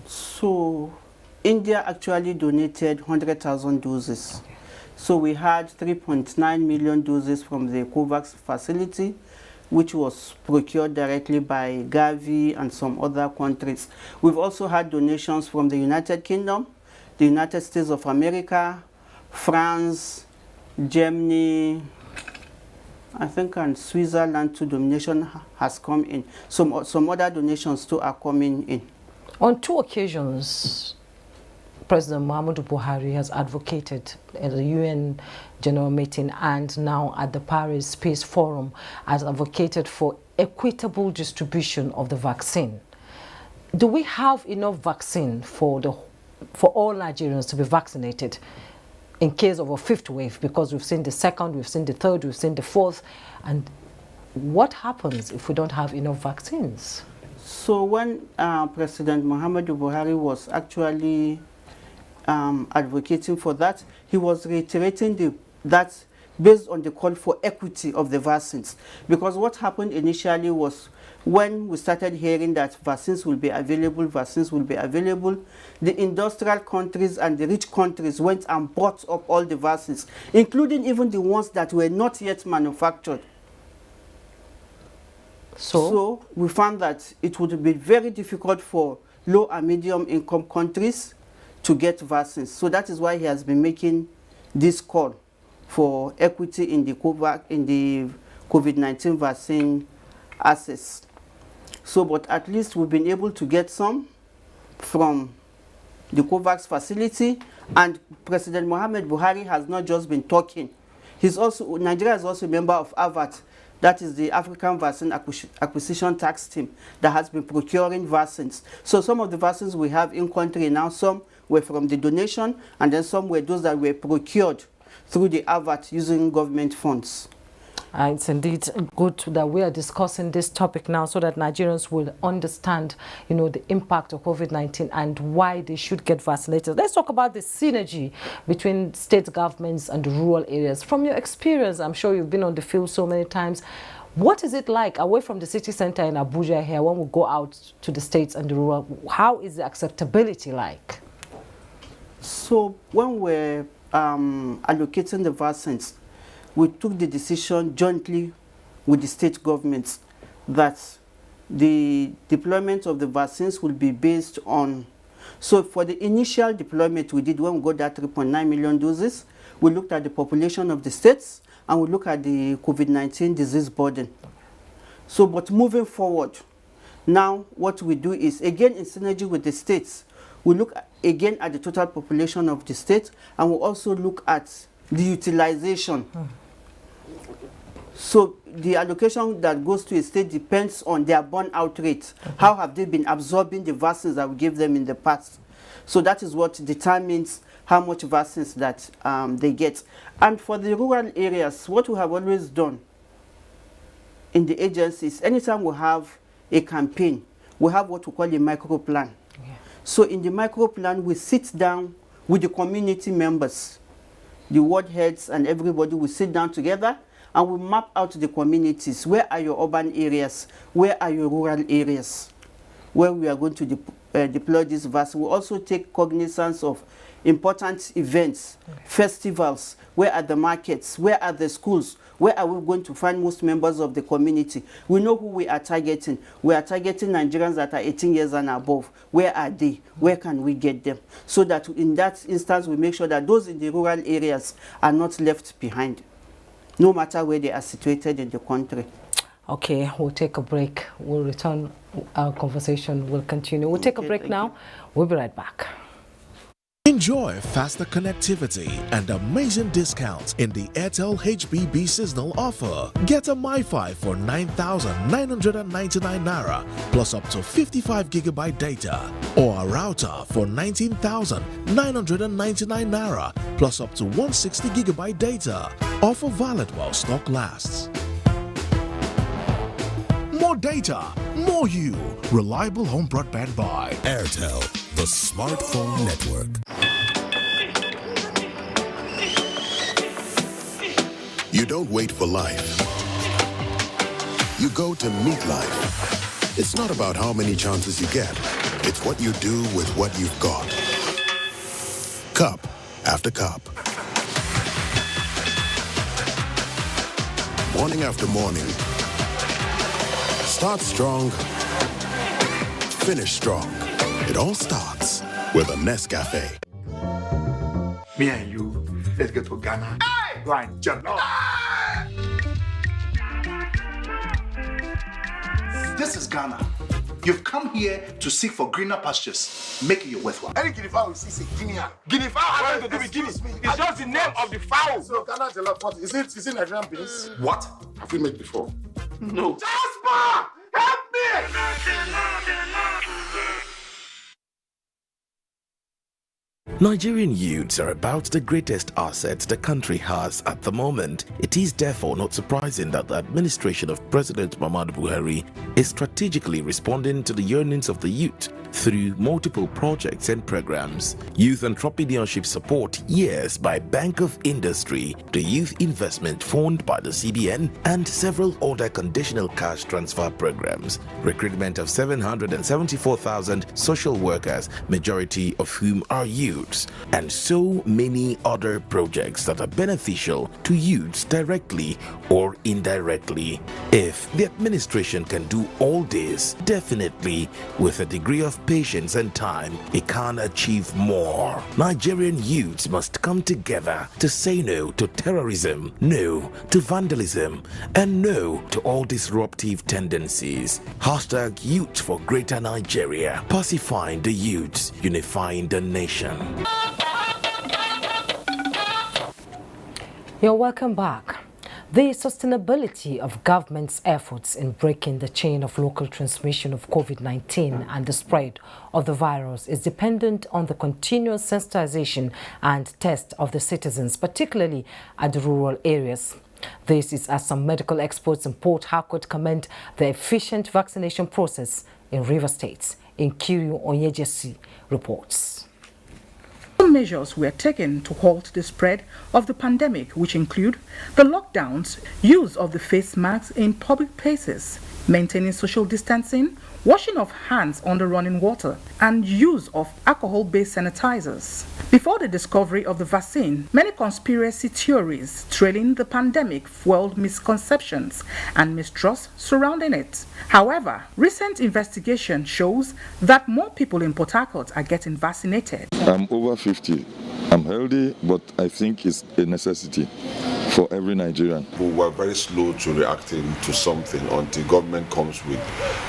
So India actually donated 100,000 doses. So we had 3.9 million doses from the COVAX facility, which was procured directly by Gavi and some other countries. We've also had donations from the United Kingdom, the United States of America, France, Germany, I think, and Switzerland too. Donation has come in. Some other donations too are coming in. On two occasions, President Muhammadu Buhari has advocated at the UN General Meeting and now at the Paris Peace Forum, has advocated for equitable distribution of the vaccine. Do we have enough vaccine for all Nigerians to be vaccinated in case of a fifth wave? Because we've seen the second, we've seen the third, we've seen the fourth. And what happens if we don't have enough vaccines? So when President Muhammadu Buhari was actually advocating for that, he was reiterating that based on the call for equity of the vaccines. Because what happened initially was when we started hearing that vaccines will be available, the industrial countries and the rich countries went and bought up all the vaccines, including even the ones that were not yet manufactured. So we found that it would be very difficult for low and medium income countries to get vaccines. So that is why he has been making this call for equity in the COVID-19 vaccine access. So, but at least we've been able to get some from the COVAX facility, and President Muhammadu Buhari has not just been talking. Nigeria is also a member of AVAT, that is the African Vaccine Acquisition Tax Team that has been procuring vaccines. So some of the vaccines we have in country now, some were from the donation, and then some were those that were procured through the AVAT using government funds. It's indeed good that we are discussing this topic now so that Nigerians will understand, the impact of COVID-19 and why they should get vaccinated. Let's talk about the synergy between state governments and the rural areas. From your experience, I'm sure you've been on the field so many times. What is it like away from the city center in Abuja here when we go out to the states and the rural? How is the acceptability like? So when we're allocating the vaccines, we took the decision jointly with the state governments that the deployment of the vaccines will be based on. So for the initial deployment we did when we got that 3.9 million doses, we looked at the population of the states and we looked at the COVID-19 disease burden. So, but moving forward, now what we do is, again in synergy with the states, we look again at the total population of the state, and we also look at the utilization. So the allocation that goes to a state depends on their burn-out rate. How have they been absorbing the vaccines that we gave them in the past? So that is what determines how much vaccines that they get. And for the rural areas, what we have always done in the agencies, anytime we have a campaign, we have what we call a micro plan. Yeah. So in the micro plan, we sit down with the community members, the ward heads and everybody. We sit down together and we map out the communities. Where are your urban areas? Where are your rural areas? Where we are going to deploy this vaccine. We also take cognizance of important events, festivals. Where are the markets? Where are the schools? Where are we going to find most members of the community? We know who we are targeting. We are targeting Nigerians that are 18 years and above. Where are they? Where can we get them? So that in that instance, we make sure that those in the rural areas are not left behind, no matter where they are situated in the country. Okay, we'll take a break. We'll return. Our conversation will continue. We'll take a break now. We'll be right back. Enjoy faster connectivity and amazing discounts in the Airtel HBB seasonal offer. Get a MiFi for 9,999 Naira plus up to 55 GB data, or a router for 19,999 Naira plus up to 160 GB data. Offer valid while stock lasts. More data, more you. Reliable home broadband by Airtel, the smartphone network. You don't wait for life. You go to meet life. It's not about how many chances you get. It's what you do with what you've got. Cup after cup. Morning after morning. Start strong, finish strong. It all starts with a Nescafe. Me and you, let's get to Ghana. Hey! Right, jump. This is Ghana. You've come here to seek for greener pastures. Make it your worthwhile. Any guinea fowl you see, say Guinea. Guinea fowl has nothing to do with Guinea. It's just the name of the fowl. So Ghana jollof, what is it? Is it Nigerian beans? What? Have we made before? No. Jasper! Help me! Nigerian youths are about the greatest assets the country has at the moment. It is therefore not surprising that the administration of President Muhammadu Buhari is strategically responding to the yearnings of the youth through multiple projects and programs. Youth Entrepreneurship Support Years by Bank of Industry, the Youth Investment Fund by the CBN, and several other conditional cash transfer programs. Recruitment of 774,000 social workers, majority of whom are youths, and so many other projects that are beneficial to youths directly or indirectly. If the administration can do all this, definitely with a degree of patience and time, it can achieve more. Nigerian youths must come together to say no to terrorism, no to vandalism, and no to all disruptive tendencies. Hashtag Youth for Greater Nigeria. Pacifying the youths, unifying the nation. You're welcome back. The sustainability of government's efforts in breaking the chain of local transmission of COVID-19 and the spread of the virus is dependent on the continuous sensitization and test of the citizens, particularly at the rural areas. This is as some medical experts in Port Harcourt commend the efficient vaccination process in River State. Nkiru Onyejesi reports. Measures were taken to halt the spread of the pandemic, which include the lockdowns, use of the face masks in public places, maintaining social distancing, washing of hands under running water, and use of alcohol-based sanitizers. Before the discovery of the vaccine, many conspiracy theories trailing the pandemic fueled misconceptions and mistrust surrounding it. However, recent investigation shows that more people in Port Harcourt are getting vaccinated. I'm over 50. I'm healthy, but I think it's a necessity for every Nigerian. We were very slow to reacting to something until government comes with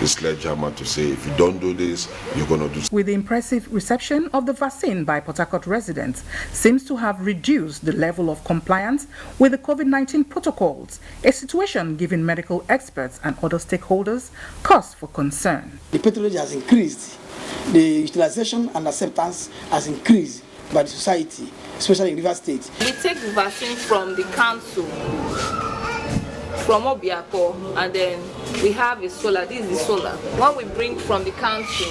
the sledgehammer to say, if you don't do this, you're going to do. With the impressive reception of the vaccine by Port Harcourt residents, seems to have reduced the level of compliance with the COVID-19 protocols, a situation giving medical experts and other stakeholders cause for concern. The patronage has increased, the utilization and acceptance has increased by the society, especially in River State. We take the vaccine from the council, from Obiako, and then we have a solar. This is the solar. What we bring from the council,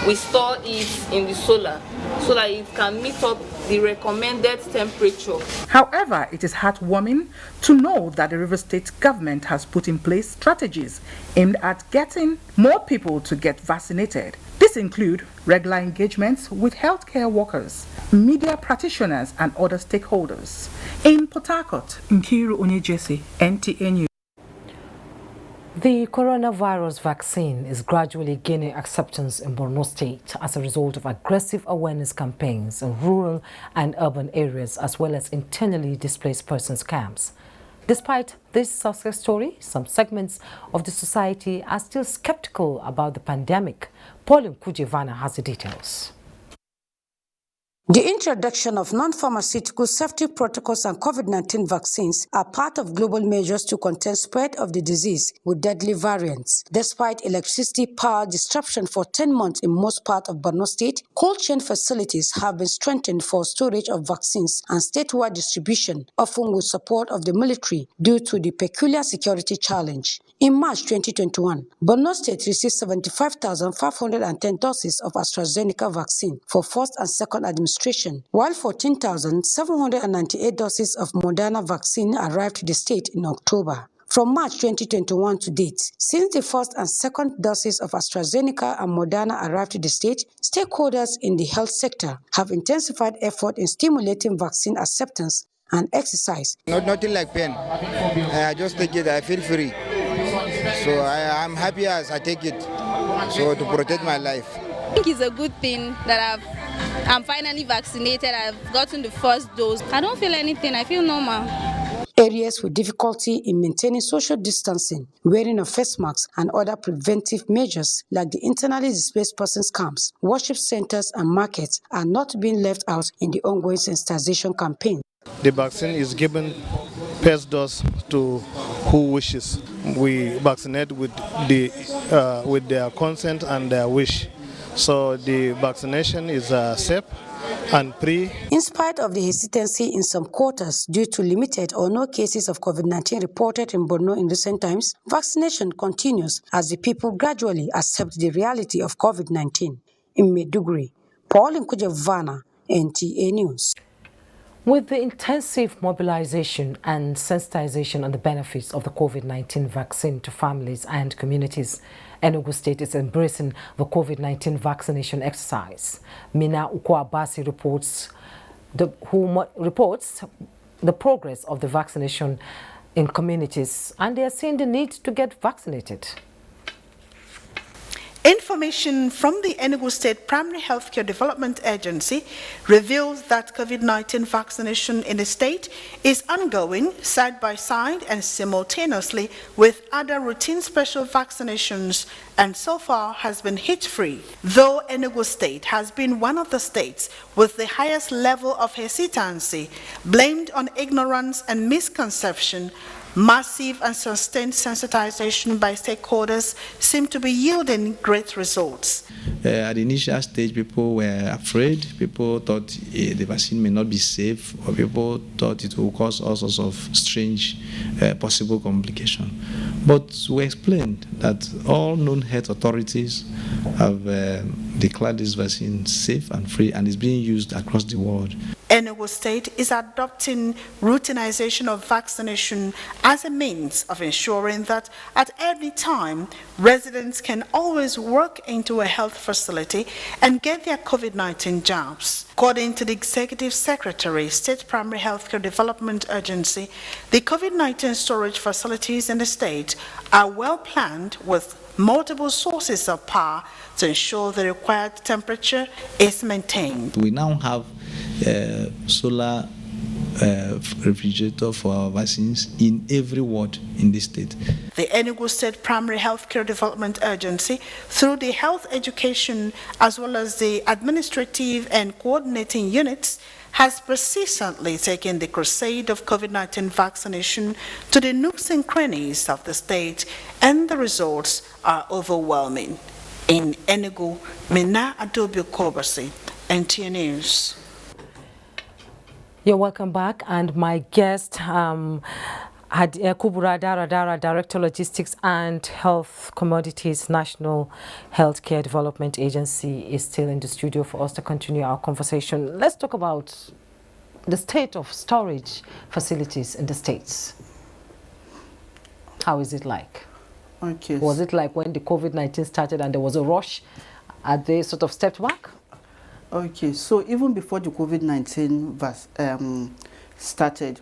we store it in the solar so that it can meet up the recommended temperature. However, it is heartwarming to know that the River State government has put in place strategies aimed at getting more people to get vaccinated. These include regular engagements with healthcare workers, media practitioners, and other stakeholders. In Port Harcourt, Nkiru Onyejesi, NTA News. The coronavirus vaccine is gradually gaining acceptance in Borno State as a result of aggressive awareness campaigns in rural and urban areas, as well as internally displaced persons camps. Despite this success story, some segments of the society are still skeptical about the pandemic. Pauline Kujevana has the details. The introduction of non-pharmaceutical safety protocols and COVID-19 vaccines are part of global measures to contain spread of the disease with deadly variants. Despite electricity power disruption for 10 months in most parts of Borno State, cold chain facilities have been strengthened for storage of vaccines and statewide distribution, often with support of the military due to the peculiar security challenge. In March 2021, Borno State received 75,510 doses of AstraZeneca vaccine for first and second administration, while 14,798 doses of Moderna vaccine arrived to the state in October. From March 2021 to date, since the first and second doses of AstraZeneca and Moderna arrived to the state, stakeholders in the health sector have intensified effort in stimulating vaccine acceptance and exercise. Nothing like pain. I just take it, I feel free. So I'm happy as I take it, so to protect my life. I think it's a good thing that I'm finally vaccinated. I've gotten the first dose. I don't feel anything, I feel normal. Areas with difficulty in maintaining social distancing, wearing of face masks, and other preventive measures like the internally displaced persons camps, worship centers, and markets are not being left out in the ongoing sensitization campaign. The vaccine is given first dose to who wishes. We vaccinate with their consent and their wish. So the vaccination is safe and free. In spite of the hesitancy in some quarters due to limited or no cases of COVID-19 reported in Borno in recent times, vaccination continues as the people gradually accept the reality of COVID-19. In Maiduguri, Pauline Kujevana, NTA News. With the intensive mobilization and sensitization on the benefits of the COVID-19 vaccine to families and communities, Enugu State is embracing the COVID-19 vaccination exercise. Mina Ukwabasi reports the progress of the vaccination in communities, and they are seeing the need to get vaccinated. Information from the Enugu State Primary Healthcare Development Agency reveals that COVID-19 vaccination in the state is ongoing side by side and simultaneously with other routine special vaccinations, and so far has been hit-free. Though Enugu State has been one of the states with the highest level of hesitancy, blamed on ignorance and misconception, Massive and sustained sensitization by stakeholders seem to be yielding great results. At the initial stage, people were afraid. People thought the vaccine may not be safe, or people thought it will cause all sorts of strange possible complications. But we explained that all known health authorities have declared this vaccine safe and free, and is being used across the world. Enugu State is adopting routinization of vaccination as a means of ensuring that at any time, residents can always walk into a health facility and get their COVID-19 jabs. According to the Executive Secretary, State Primary Healthcare Development Agency, the COVID-19 storage facilities in the state are well planned with multiple sources of power to ensure the required temperature is maintained. We now have solar refrigerator for our vaccines in every ward in the state. The Enugu State Primary Healthcare Development Agency, through the health education as well as the administrative and coordinating units, has persistently taken the crusade of COVID-19 vaccination to the nooks and crannies of the state, and the results are overwhelming. In Enugu, Mina Adobe Kobasi, NTA News. You're welcome back, and my guest, Kubura Dara, Director Logistics and Health Commodities, National Healthcare Development Agency, is still in the studio for us to continue our conversation. Let's talk about the state of storage facilities in the states. How is it like? Okay. Was it like when the COVID-19 started and there was a rush? Are they sort of stepped back? Okay, so even before the COVID-19 started,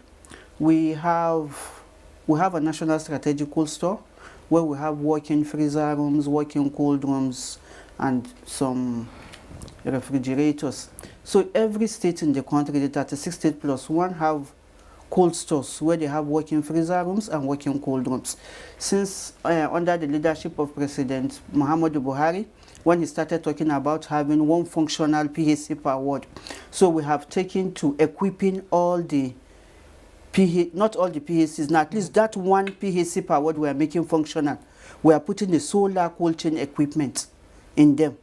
we have a national strategic cold store where we have working freezer rooms, working cold rooms, and some refrigerators. So every state in the country, the 36 states plus one, have cold stores where they have working freezer rooms and working cold rooms. Since under the leadership of President Muhammadu Buhari, when he started talking about having one functional PHC per ward. So we have taken to equipping all the not all the PHCs, now at least that one PHC per ward we are making functional. We are putting the solar cold chain equipment in them.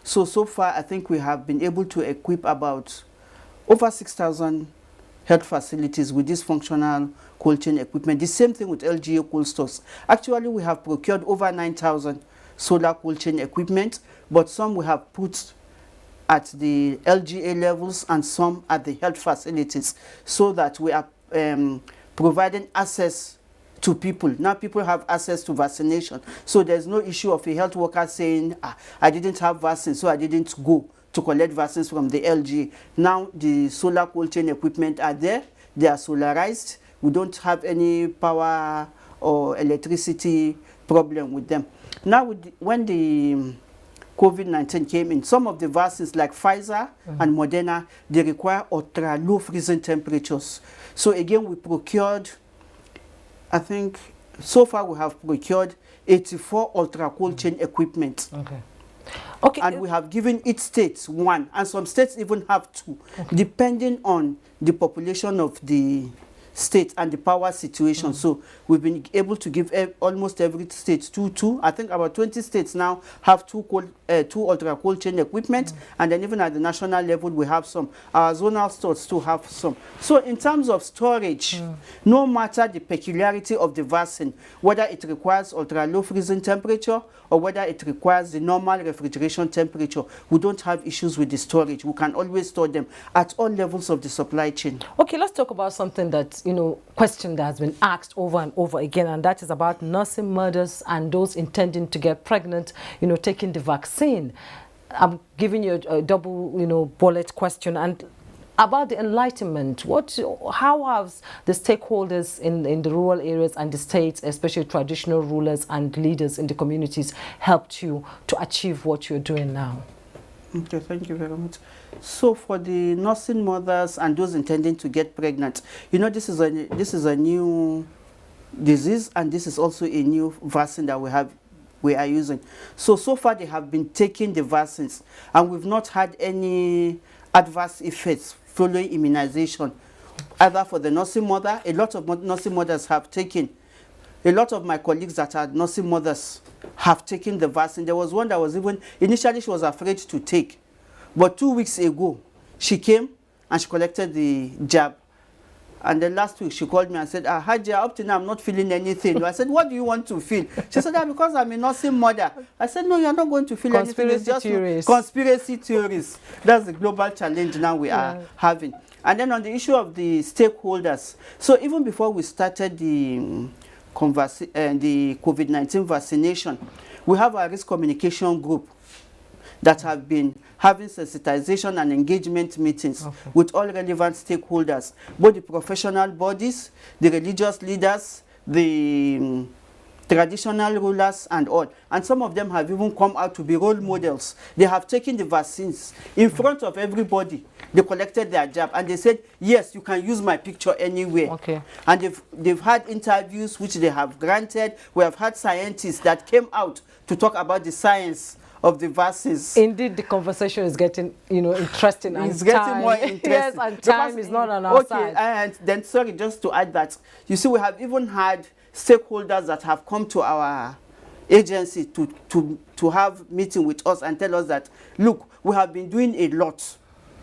So far I think we have been able to equip about over 6,000 health facilities with this functional cold chain equipment. The same thing with LGA cold stores. Actually, we have procured over 9,000 solar cold chain equipment, but some we have put at the LGA levels and some at the health facilities, so that we are providing access to people. Now people have access to vaccination, so there's no issue of a health worker saying, I didn't have vaccine, so I didn't go to collect vaccines from the LGA. Now the solar cold chain equipment are there, they are solarized, we don't have any power or electricity problem with them. Now, when the COVID-19 came in, some of the vaccines like Pfizer and Moderna, they require ultra low freezing temperatures. So again, we procured, I think, so far we have procured 84 ultra cold chain equipment. Okay. And we have given each state one, and some states even have two, depending on the population of the state and the power situation. So we've been able to give almost every state two. I think about 20 states now have two ultra cold chain equipment, and then even at the national level we have some. Our zonal stores too have some. So in terms of storage, no matter the peculiarity of the vaccine, whether it requires ultra low freezing temperature or whether it requires the normal refrigeration temperature, we don't have issues with the storage. We can always store them at all levels of the supply chain. Okay, let's talk about something that, question that has been asked over and over again, and that is about nursing mothers and those intending to get pregnant, taking the vaccine. I'm giving you a double, bullet question, and about the enlightenment. How have the stakeholders in the rural areas and the states, especially traditional rulers and leaders in the communities, helped you to achieve what you're doing now? Okay, thank you very much. So for the nursing mothers and those intending to get pregnant, this is a new disease, and this is also a new vaccine that we are using. So far they have been taking the vaccines, and we've not had any adverse effects following immunization either for the nursing mother. A lot of nursing mothers have taken. A lot of my colleagues that are nursing mothers have taken the vaccine. There was one that was even, initially she was afraid to take. But 2 weeks ago, she came and she collected the jab. And then last week she called me and said, Hajia, up to now I'm not feeling anything. I said, what do you want to feel? She said, because I'm a nursing mother. I said, no, you're not going to feel anything. It's just conspiracy theories. That's the global challenge now we are having. And then on the issue of the stakeholders, so even before we started the COVID-19 vaccination, we have a risk communication group that have been having sensitization and engagement meetings with all relevant stakeholders, both the professional bodies, the religious leaders, the traditional rulers and all. And some of them have even come out to be role models. They have taken the vaccines in front of everybody. They collected their jab and they said, yes, you can use my picture anywhere. And they've had interviews which they have granted. We have had scientists that came out to talk about the science of the vaccines. Indeed, the conversation is getting, interesting. It's getting more interesting. Yes, and time is not on our side. And then, sorry, just to add that, you see, we have even had stakeholders that have come to our agency to have meeting with us and tell us that, look, we have been doing a lot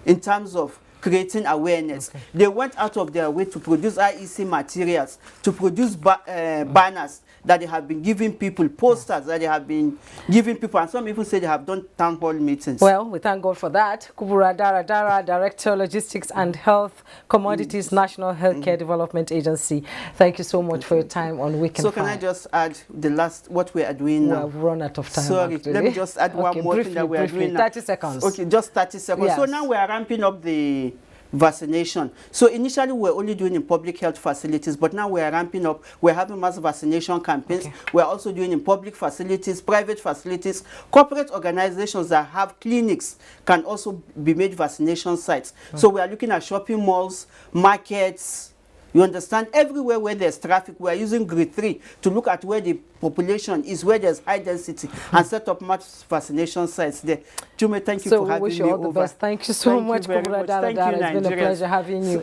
in terms of creating awareness. They went out of their way to produce IEC materials, to produce banners that they have been giving people, posters that they have been giving people, and some people say they have done town hall meetings. Well, we thank God for that. Kubura Dara, Director, Logistics and Health Commodities, National Healthcare Development Agency. Thank you so much for your time on Weekend. So can I just add the last, what we are doing now? We've run out of time. Sorry, actually. let me just add one more thing that we are doing now. 30 seconds. Okay, just 30 seconds. Yes. So now we are ramping up the vaccination. So initially we were only doing in public health facilities, but now we are ramping up. We're having mass vaccination campaigns. We're also doing in public facilities, private facilities. Corporate organizations that have clinics can also be made vaccination sites. So we are looking at shopping malls, markets. You understand? Everywhere where there's traffic, we are using grid 3 to look at where the population is, where there's high density, and set up mass vaccination sites there. Jume, thank you for having me over. So we wish you all the best. Thank you so much, Kubura Dara. It's been a pleasure having you.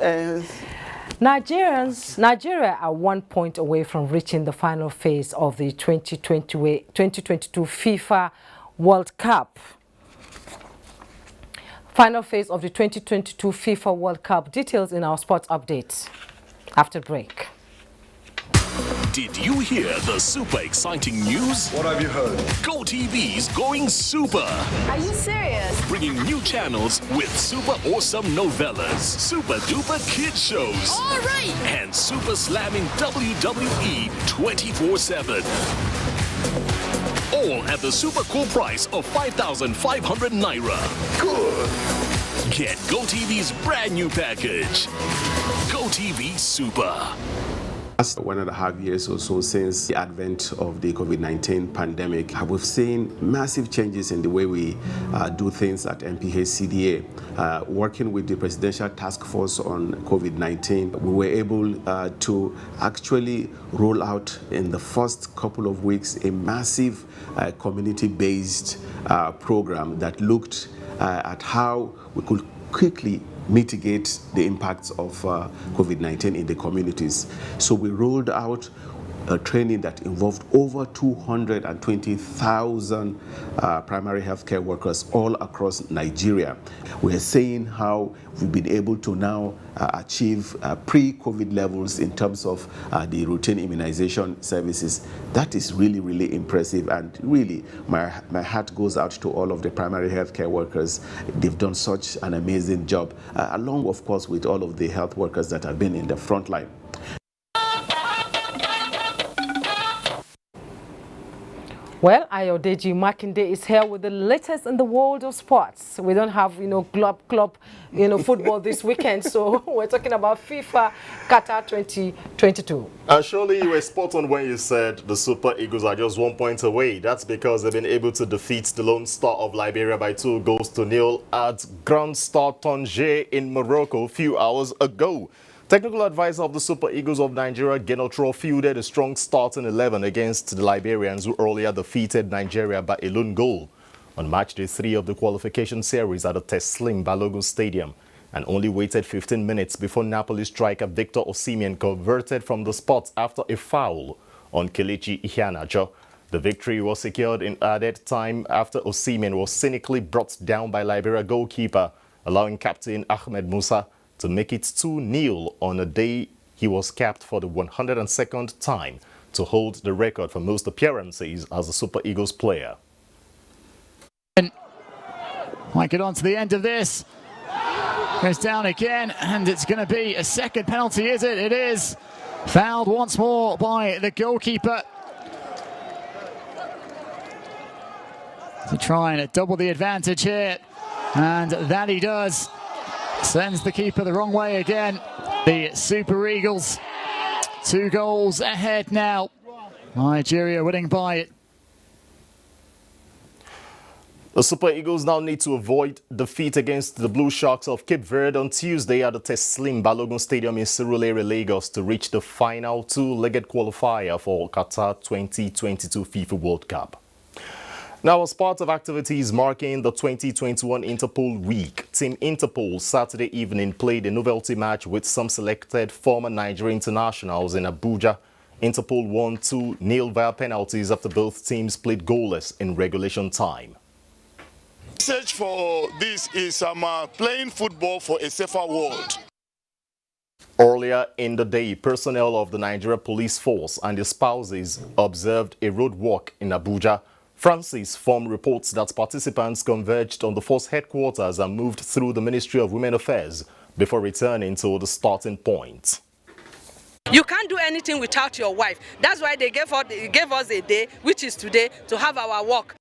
Nigeria are 1 point away from reaching the final phase of the 2022 FIFA World Cup. Final phase of the 2022 FIFA World Cup. Details in our sports update after break. Did you hear the super exciting news? What have you heard? GoTV's going super. Are you serious? Bringing new channels with super awesome novellas, super duper kid shows. All right. And super slamming WWE 24/7. All at the super cool price of 5,500 Naira. Good. Get GoTV's brand new package. GoTV Super. 1.5 years or so since the advent of the COVID-19 pandemic, we've seen massive changes in the way we do things at MPH-CDA. Working with the Presidential Task Force on COVID-19, we were able to actually roll out in the first couple of weeks a massive community-based program that looked at how we could quickly mitigate the impacts of COVID-19 in the communities. So we rolled out a training that involved over 220,000 primary healthcare workers all across Nigeria. We're seeing how we've been able to now achieve pre-COVID levels in terms of the routine immunization services. That is really, really impressive, and really my heart goes out to all of the primary healthcare workers. They've done such an amazing job, along of course with all of the health workers that have been in the front line. Well, Ayodeji Makinde is here with the latest in the world of sports. We don't have, club, football this weekend, so we're talking about FIFA Qatar 2022. Surely you were spot on when you said the Super Eagles are just 1 point away. That's because they've been able to defeat the Lone Star of Liberia by 2-0 at Grand Stade Tanger in Morocco a few hours ago. Technical advisor of the Super Eagles of Nigeria, Genotro, fielded a strong starting 11 against the Liberians, who earlier defeated Nigeria by a lone goal on match day 3 of the qualification series at the Teslim Balogun Stadium. and only waited 15 minutes before Napoli striker Victor Osimhen converted from the spot after a foul on Kelechi Iheanacho. The victory was secured in added time after Osimhen was cynically brought down by Liberia goalkeeper, allowing captain Ahmed Musa to make it 2-0 on a day he was capped for the 102nd time to hold the record for most appearances as a Super Eagles player. Might get on to the end of this. Goes down again, and it's going to be a second penalty, is it? It is. Fouled once more by the goalkeeper. To try and double the advantage here, and that he does. Sends the keeper the wrong way again. The Super Eagles 2 goals ahead now. Nigeria winning by. The Super Eagles now need to avoid defeat against the Blue Sharks of Cape Verde on Tuesday at the Teslim Balogun Stadium in Surulere, Lagos to reach the final 2-legged qualifier for Qatar 2022 FIFA World Cup. Now, as part of activities marking the 2021 Interpol Week, Team Interpol Saturday evening played a novelty match with some selected former Nigerian internationals in Abuja. Interpol won 2-0 via penalties after both teams played goalless in regulation time. The message for this is playing football for a safer world. Earlier in the day, personnel of the Nigeria Police Force and their spouses observed a road walk in Abuja. Francis Form reports that participants converged on the force headquarters and moved through the Ministry of Women Affairs before returning to the starting point. You can't do anything without your wife. That's why they gave us a day, which is today, to have our walk.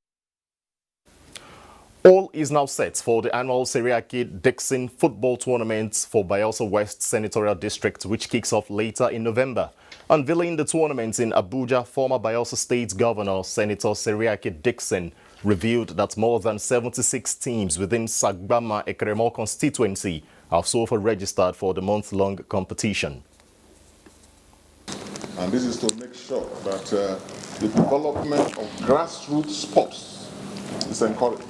All is now set for the annual Seriake Dixon football tournament for Bayelsa West Senatorial District, which kicks off later in November. Unveiling the tournament in Abuja, former Bayelsa State Governor Senator Seriake Dixon revealed that more than 76 teams within Sagbama Ekremo constituency have so far registered for the month-long competition. And this is to make sure that the development of grassroots sports is encouraged.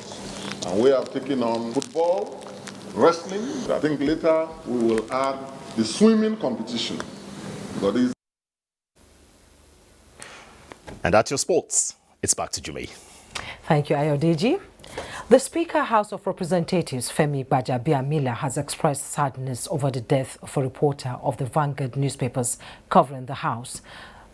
And we have taken on football, wrestling. I think later we will add the swimming competition. And that's your sports. It's back to Jumei. Thank you, Ayodeji. The Speaker, House of Representatives, Femi Gbajabiamila, has expressed sadness over the death of a reporter of the Vanguard newspapers covering the House,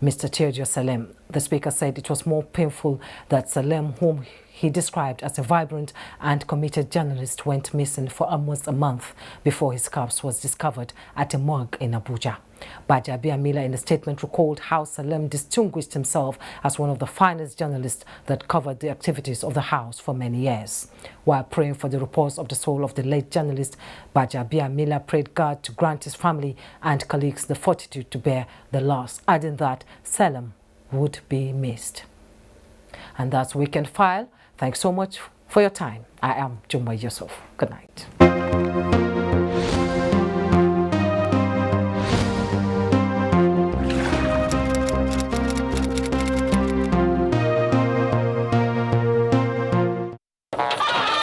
Mr. Teojo Salem. The Speaker said it was more painful that Salem, whom he described as a vibrant and committed journalist, went missing for almost a month before his corpse was discovered at a morgue in Abuja. Gbajabiamila, in a statement, recalled how Salem distinguished himself as one of the finest journalists that covered the activities of the House for many years. While praying for the repose of the soul of the late journalist, Gbajabiamila prayed God to grant his family and colleagues the fortitude to bear the loss, adding that Salem would be missed. And that's Weekend File. Thanks so much for your time. I am Jumba Yusuf. Good night.